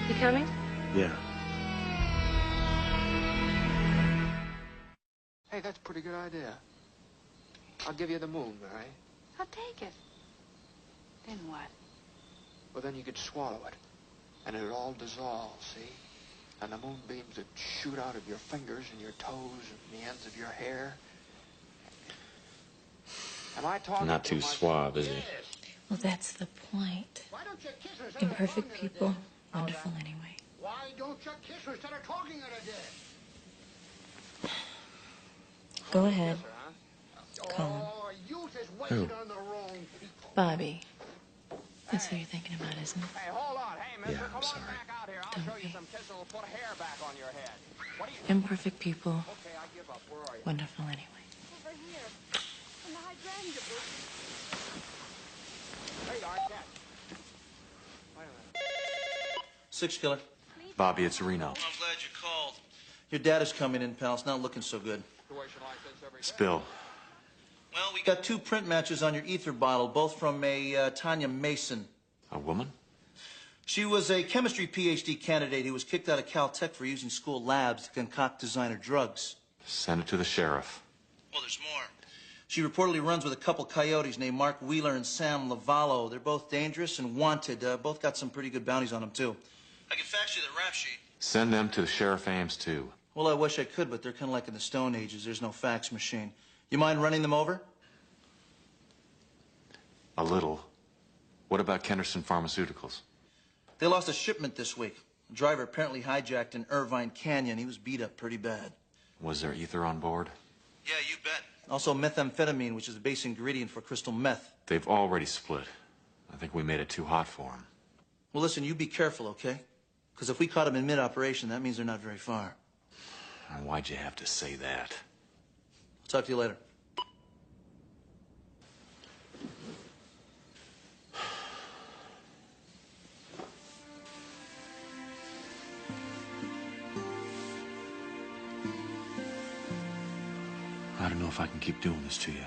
Q: You coming?
H: Yeah.
E: Hey, that's a pretty good idea. I'll give you the moon, Mary.
M: I'll take it. Then what?
E: Well, then you could swallow it. And it'd all dissolve, see? And the moonbeams would shoot out of your fingers and your toes and the ends of your hair. Am I talking
B: Not too suave, is he?
Q: Well, that's the point. Imperfect people, wonderful anyway.
J: Why don't you kiss her instead of talking her to death?
Q: Go ahead. Call him.
B: Who?
Q: Bobby. That's who you're thinking about, isn't it?
J: Hey, hold on. Hey, mister,
B: Yeah, I'm
J: come
B: sorry.
J: on back out here. I'll
Q: Don't
J: show you
Q: be.
J: some kiss and we'll put hair back on your head. What do you...
Q: Imperfect people,
J: Okay, I give up. Where are you?
Q: wonderful anyway.
J: Over here. In the hydrangea bush. There you are, catch. Wait a minute.
I: Six Killer.
H: Bobby, it's Reno.
I: I'm glad you called. Your dad is coming in, pal. It's not looking so good.
H: Spill.
I: Well, we got 2 print matches on your ether bottle, both from a Tanya Mason.
H: A woman?
I: She was a chemistry PhD candidate who was kicked out of Caltech for using school labs to concoct designer drugs.
H: Send it to the sheriff.
I: Well, there's more. She reportedly runs with a couple coyotes named Mark Wheeler and Sam Lavallo. They're both dangerous and wanted. Both got some pretty good bounties on them, too. I can fax you the rap sheet.
H: Send them to Sheriff Ames, too.
I: Well, I wish I could, but they're kind of like in the Stone Ages. There's no fax machine. You mind running them over?
H: A little.
E: What about Kenderson Pharmaceuticals?
I: They lost a shipment this week. The driver apparently hijacked in Irvine Canyon. He was beat up pretty bad.
E: Was there ether on board?
I: Yeah, you bet. Also methamphetamine, which is the base ingredient for crystal meth.
E: They've already split. I think we made it too hot for them.
I: Well, listen, you be careful, okay? Because if we caught them in mid-operation, that means they're not very far.
E: Why'd you have to say that?
I: I'll talk to you later.
E: I don't know if I can keep doing this to you.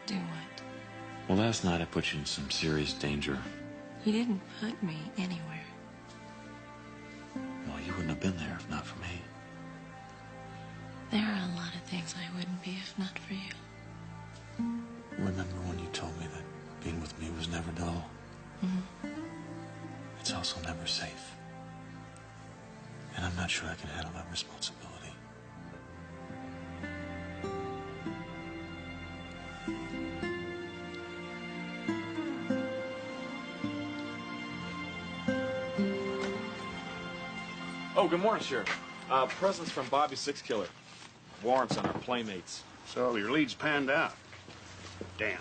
M: Do what?
E: Well, last night I put you in some serious danger.
M: You didn't put me anywhere.
E: Well, you wouldn't have been there if not for me.
M: There are a lot of things I wouldn't be if not for you.
E: Remember when you told me that being with me was never dull?
M: Mm-hmm.
E: It's also never safe. And I'm not sure I can handle that responsibility.
D: Oh, good morning, Sheriff. Presents from Bobby Six Killer. Warrants on our playmates.
U: So your lead's panned out. Damn.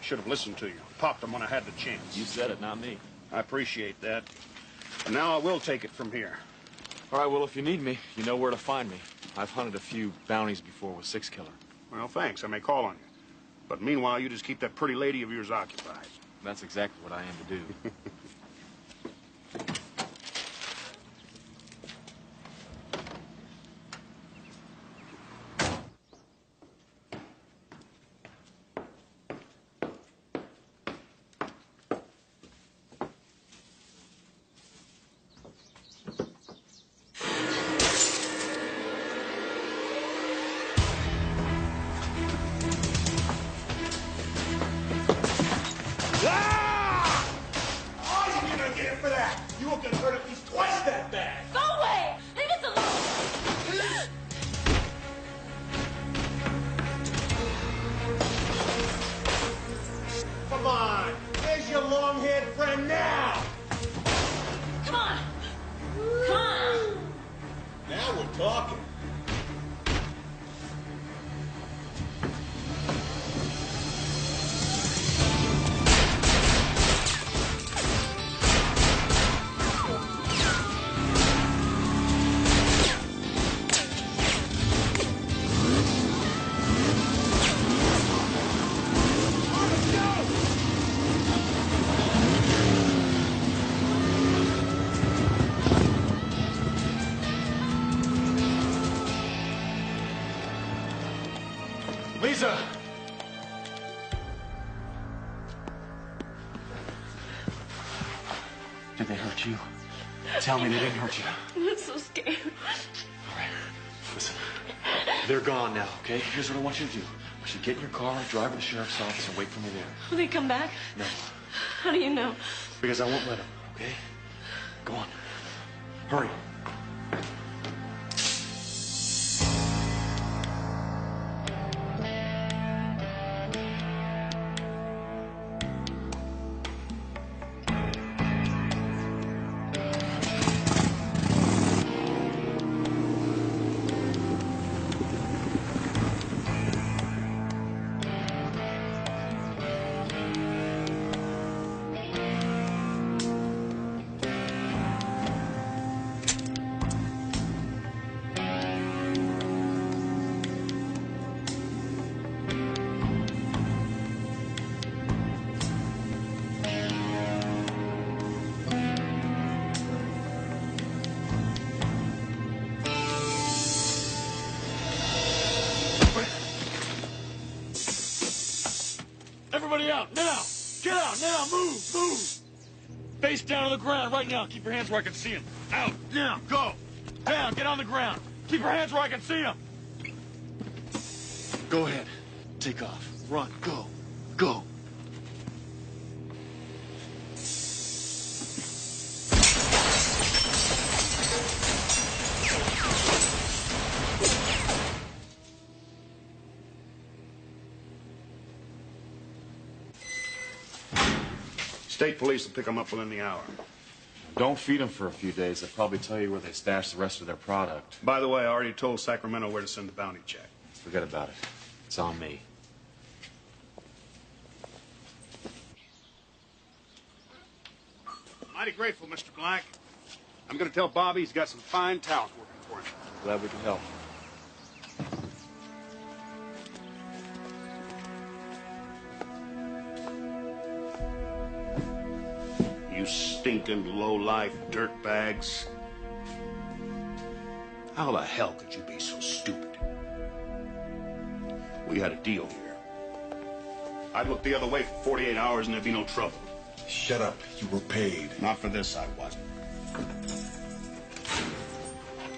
U: Should have listened to you. Popped them when I had the chance.
D: You said it, not me.
U: I appreciate that. And now I will take it from here.
D: All right, well, if you need me, you know where to find me. I've hunted a few bounties before with Six Killer.
U: Well, thanks. I may call on you. But meanwhile, you just keep that pretty lady of yours occupied.
D: That's exactly what I aim to do. Lisa!
E: Did they hurt you? Tell me they didn't hurt you.
F: I'm so scared.
E: All right, listen. They're gone now, okay? Here's what I want you to do. I want you to get in your car, drive to the sheriff's office, and wait for me there.
F: Will they come back?
E: No,
F: How do you know?
E: because I won't let them, okay? Go on. Hurry.
D: Everybody out, now! Get out, now, move, move! Face down on the ground right now. Keep your hands where I can see them. Out, down, go! Down, get on the ground. Keep your hands where I can see them. Go ahead. Take off. Run, go, go.
U: State police will pick them up within the hour.
L: Don't feed them for a few days. They'll probably tell you where they stash the rest of their product.
U: By the way, I already told Sacramento where to send the bounty check.
L: Forget about it. It's on me.
U: Mighty grateful, Mr. Black. I'm going to tell Bobby he's got some fine talent working for him.
L: Glad we can help.
U: You stinking low-life dirtbags. How the hell could you be so stupid? We had a deal here. I'd look the other way for 48 hours and there'd be no trouble.
N: Shut up. You were paid.
U: Not for this, I wasn't.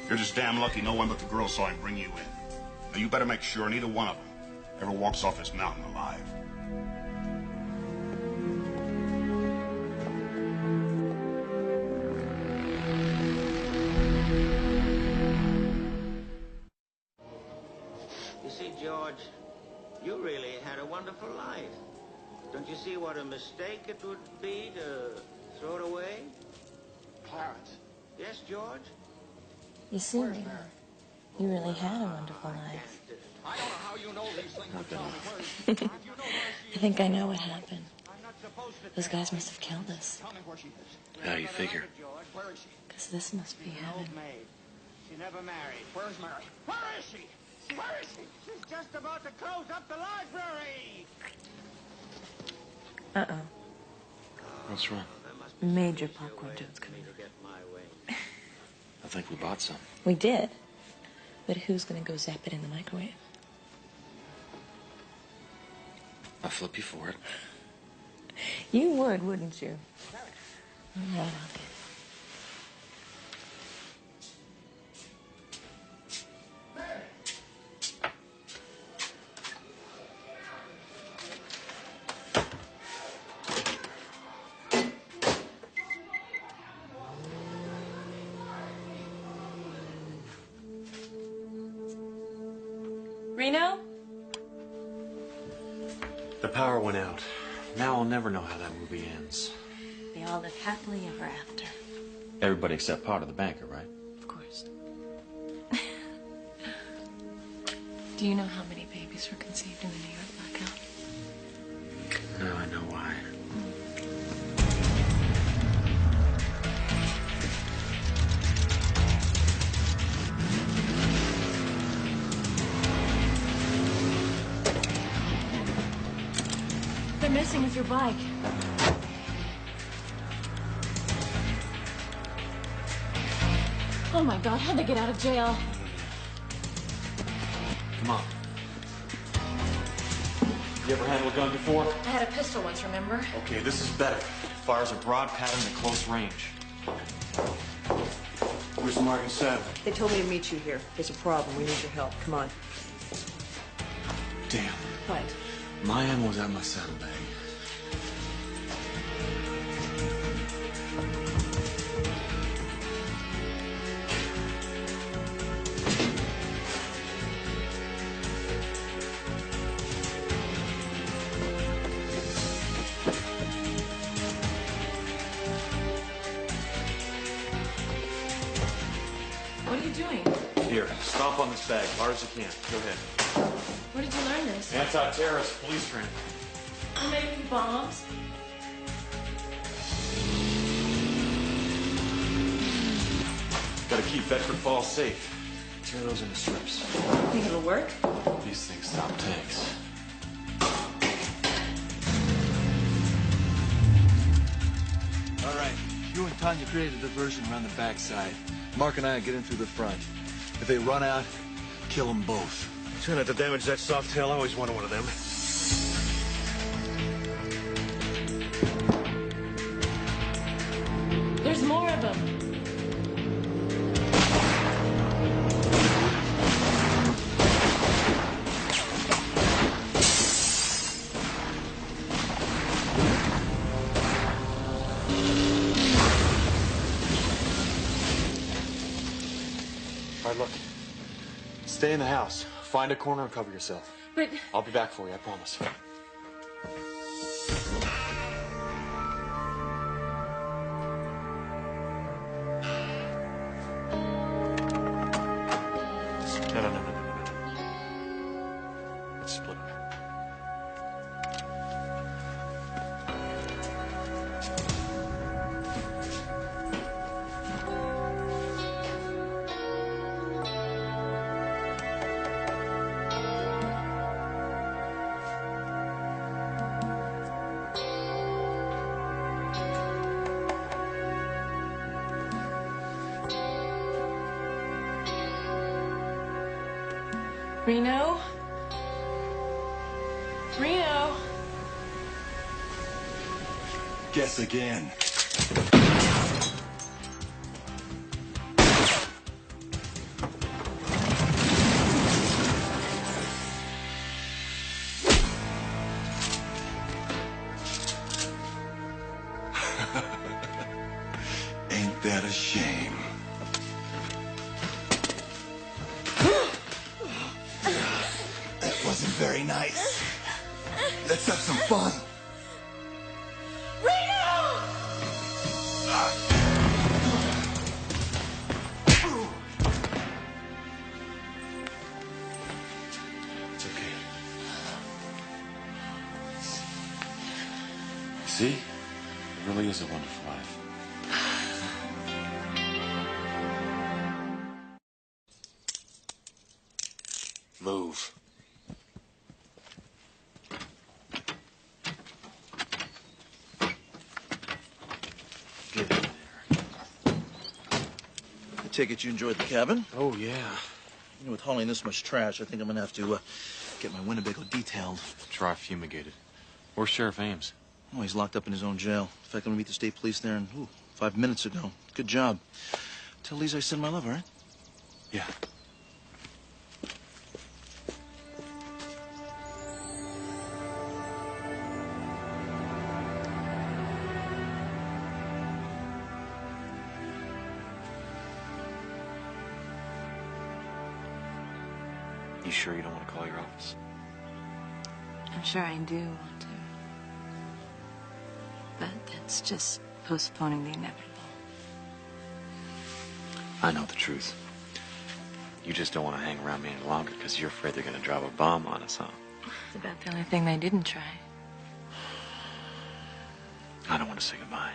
U: You're just damn lucky no one but the girl saw him bring you in. Now, you better make sure neither one of them ever walks off this mountain alive.
V: You see, George, you really had a wonderful life. Don't you see what a mistake it would be to throw it away?
W: Clarence.
V: Yes, George?
M: You see, Reno, you really had a wonderful life.
W: I don't know how you know these things.
M: I think I know what happened. Those guys must have killed us.
H: How do you figure?
W: Where is she?
M: Because this must be heaven.
V: She never married.
W: Where's Mary? Where is she? Where is she? She's just about to close up the library.
M: Uh-oh.
H: What's wrong?
M: Major popcorn joke's coming.
H: I think we bought some.
M: We did. But who's going to go zap it in the microwave?
H: I'll flip you for it.
M: You would, wouldn't you? All right, I'll get it. Reno?
H: The power went out. Now I'll never know how that movie ends.
M: They all live happily ever after.
H: Everybody except part of the banker, right?
M: Of course. Do you know how many babies were conceived in the New York blackout?
H: Now I know why.
M: They're messing with your bike. Oh my God, how'd they get out of jail?
H: Come on. You ever handled a gun before?
M: I had a pistol once, remember?
H: Okay, this is better. Fires a broad pattern at close range. Where's Mark and Sam?
P: They told me to meet you here. There's a problem. We need your help. Come on.
H: Damn.
P: What?
H: My ammo's at my saddlebag.
M: What are you doing?
H: Here, stomp on this bag, hard as you can. Go ahead.
M: Where did you learn this?
H: Anti-terrorist police training.
M: You're making bombs?
H: Gotta keep Bedford Falls safe. Tear those into strips.
P: Think it'll work?
H: These things stop tanks.
X: All right, you and Tanya create a diversion around the backside. Mark and I get in through the front. If they run out, kill them both.
N: Try not to damage that soft tail. I always wanted one of them.
M: There's more of them.
H: All right, look. Stay in the house. Find a corner and cover yourself.
M: But...
H: I'll be back for you, I promise.
B: No. Let's split up.
M: Reno? Reno?
O: Guess again. Ain't that a shame? That wasn't very nice. Let's have some fun.
B: It's okay. See? It really is a wonderful life. Move.
X: Get in there. I take it you enjoyed the cabin?
B: Oh, yeah.
X: You know, with hauling this much trash, I think I'm gonna have to get my Winnebago detailed.
L: Try fumigated. Where's Sheriff Ames?
X: Oh, he's locked up in his own jail. In fact, I'm gonna meet the state police there in 5 minutes ago. Good job. Tell Lisa I send my love, all right?
B: Yeah.
E: You sure you don't want to call your office?
M: I'm sure I do want to. But that's just postponing the inevitable.
E: I know the truth. You just don't want to hang around me any longer because you're afraid they're going to drop a bomb on us, huh?
M: It's about the only thing they didn't try.
E: I don't want to say goodbye.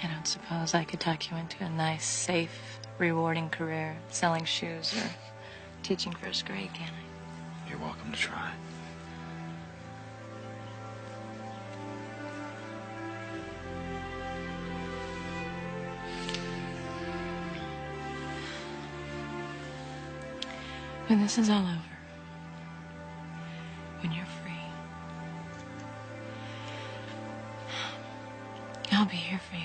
M: I don't suppose I could talk you into a nice, safe, rewarding career selling shoes or teaching first grade, can I?
E: You're welcome to try.
M: When this is all over, when you're free, I'll be here for you.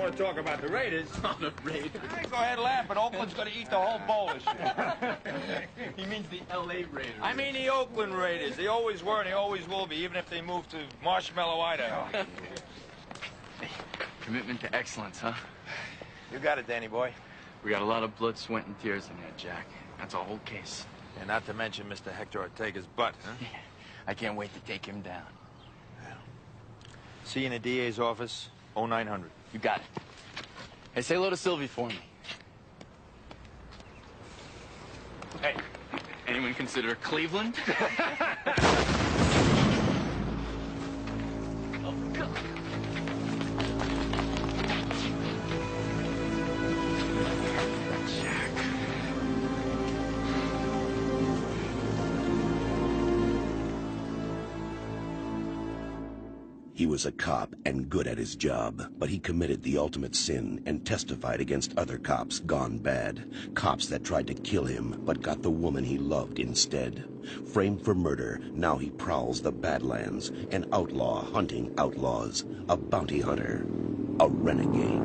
A: want to talk about the Raiders.
H: Oh, the Raiders.
A: Hey, go ahead and laugh, but Oakland's going to eat the whole bowl of shit.
H: He means the L.A. Raiders.
A: I mean the Oakland Raiders. They always were and they always will be, even if they move to Marshmallow, Idaho.
H: Hey, commitment to excellence, huh?
A: You got it, Danny boy.
H: We got a lot of blood, sweat, and tears in there, Jack. That's a whole case.
A: And not to mention Mr. Hector Ortega's butt, huh?
H: Yeah. I can't wait to take him down.
A: See you in the DA's office, 0900.
H: You got it. Hey, say hello to Sylvie for me. Hey, anyone consider Cleveland? Oh, God.
C: He was a cop and good at his job, but he committed the ultimate sin and testified against other cops gone bad. Cops that tried to kill him, but got the woman he loved instead. Framed for murder, now he prowls the Badlands, an outlaw hunting outlaws, a bounty hunter, a renegade.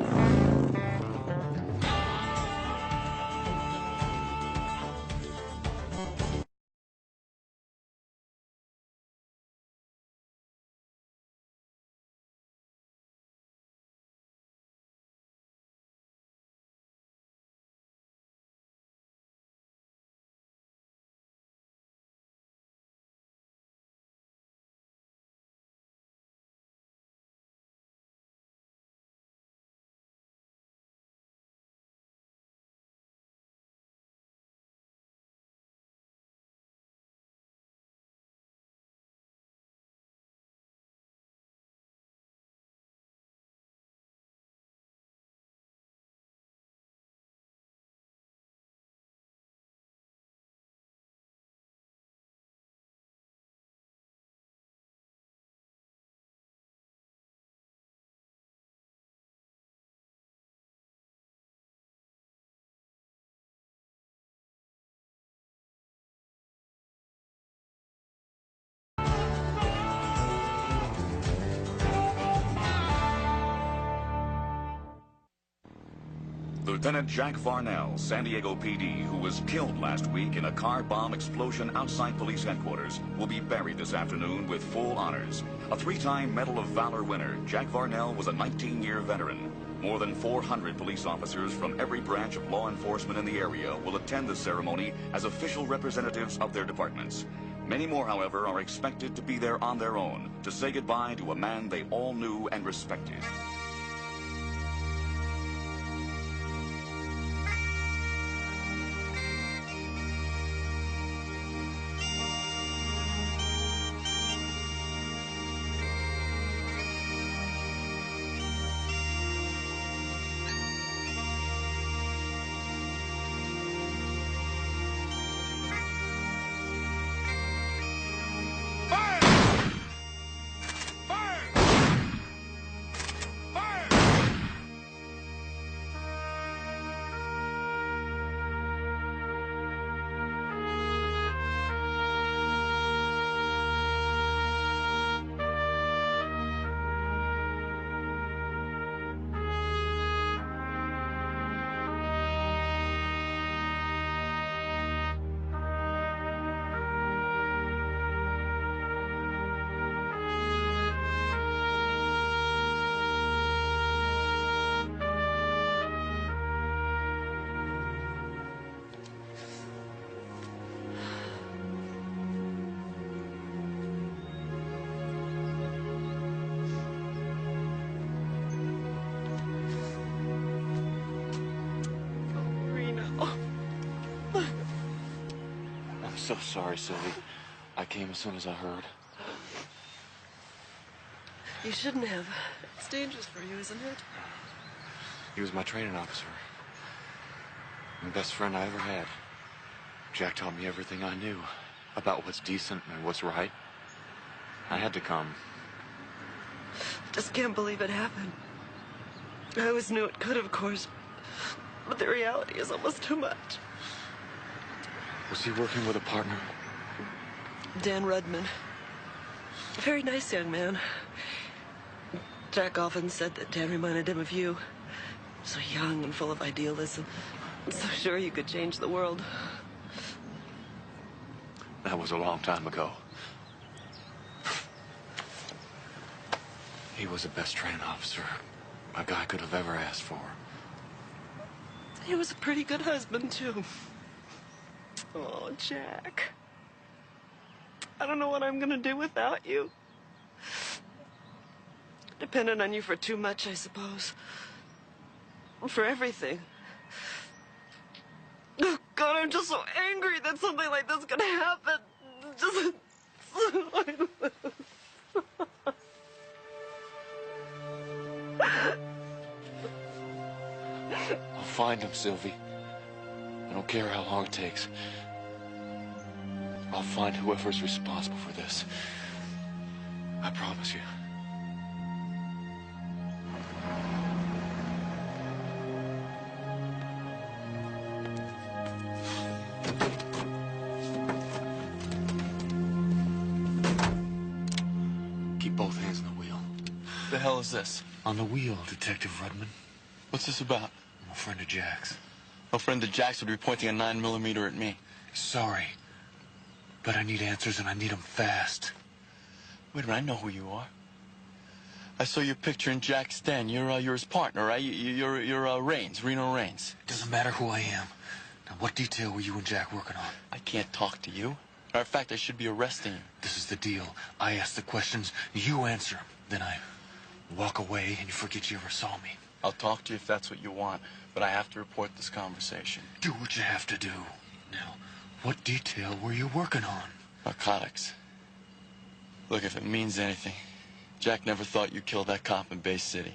K: Lieutenant Jack Varnell, San Diego PD, who was killed last week in a car bomb explosion outside police headquarters, will be buried this afternoon with full honors. A three-time Medal of Valor winner, Jack Varnell was a 19-year veteran. More than 400 police officers from every branch of law enforcement in the area will attend the ceremony as official representatives of their departments. Many more, however, are expected to be there on their own to say goodbye to a man they all knew and respected.
H: So sorry, Sylvie. I came as soon as I heard.
F: You shouldn't have. It's dangerous for you, isn't it?
E: He was my training officer. The best friend I ever had. Jack taught me everything I knew about what's decent and what's right. I had to come.
F: Just can't believe it happened. I always knew it could, of course. But the reality is almost too much.
E: Was he working with a partner?
F: Dan Rudman. A very nice young man. Jack often said that Dan reminded him of you. So young and full of idealism. So sure you could change the world.
E: That was a long time ago. He was the best training officer a guy could have ever asked for.
F: He was a pretty good husband, too. Oh, Jack. I don't know what I'm gonna do without you. Depended on you for too much, I suppose. For everything. Oh, God, I'm just so angry that something like this could happen. Just...
E: I'll find him, Sylvie. I don't care how long it takes. I'll find whoever's responsible for this. I promise you. Keep both hands on the wheel.
H: The hell is this?
E: On the wheel, Detective Rudman.
H: What's this about?
E: I'm a friend of Jack's.
H: A friend of Jack's would be pointing a 9mm at me.
E: Sorry, but I need answers and I need them fast.
H: Wait a minute, I know who you are. I saw your picture in Jack's den. You're his partner, right? You're Raines, Reno Raines.
E: It doesn't matter who I am. Now, what detail were you and Jack working on?
H: I can't talk to you. Matter of fact, I should be arresting you.
E: This is the deal. I ask the questions, you answer them. Then I walk away and you forget you ever saw me.
H: I'll talk to you if that's what you want, but I have to report this conversation.
E: Do what you have to do. Now, what detail were you working on?
H: Narcotics. Look, if it means anything, Jack never thought you killed that cop in Bay City.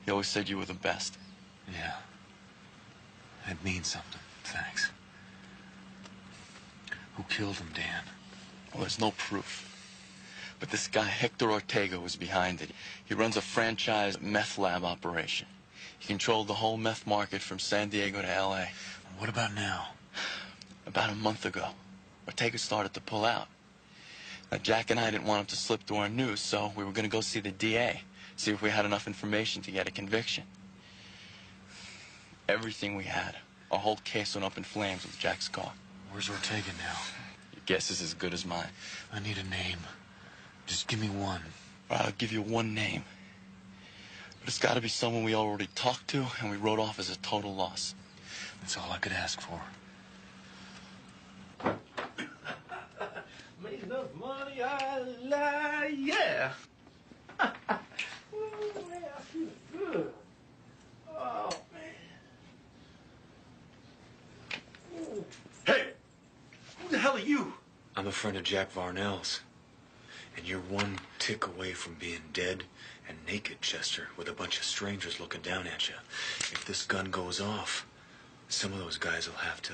H: He always said you were the best.
E: Yeah. That means something. Thanks. Who killed him, Dan?
H: Well, there's no proof. But this guy, Hector Ortega, was behind it. He runs a franchise meth lab operation. He controlled the whole meth market from San Diego to L.A.
E: What about now?
H: About a month ago, Ortega started to pull out. Now, Jack and I didn't want him to slip through our news, so we were going to go see the DA, see if we had enough information to get a conviction. Everything we had. Our whole case went up in flames with Jack's car.
E: Where's Ortega now?
H: Your guess is as good as mine.
E: I need a name. Just give me one.
H: All right, I'll give you one name. But it's got to be someone we already talked to and we wrote off as a total loss.
E: That's all I could ask for.
I: Made enough money, I lie, yeah. Ooh, man, I feel good. Oh, man. Ooh.
E: Hey!
I: Who the hell are you?
E: I'm a friend of Jack Varnell's. And you're one tick away from being dead and naked, Chester, with a bunch of strangers looking down at you. If this gun goes off, some of those guys will have to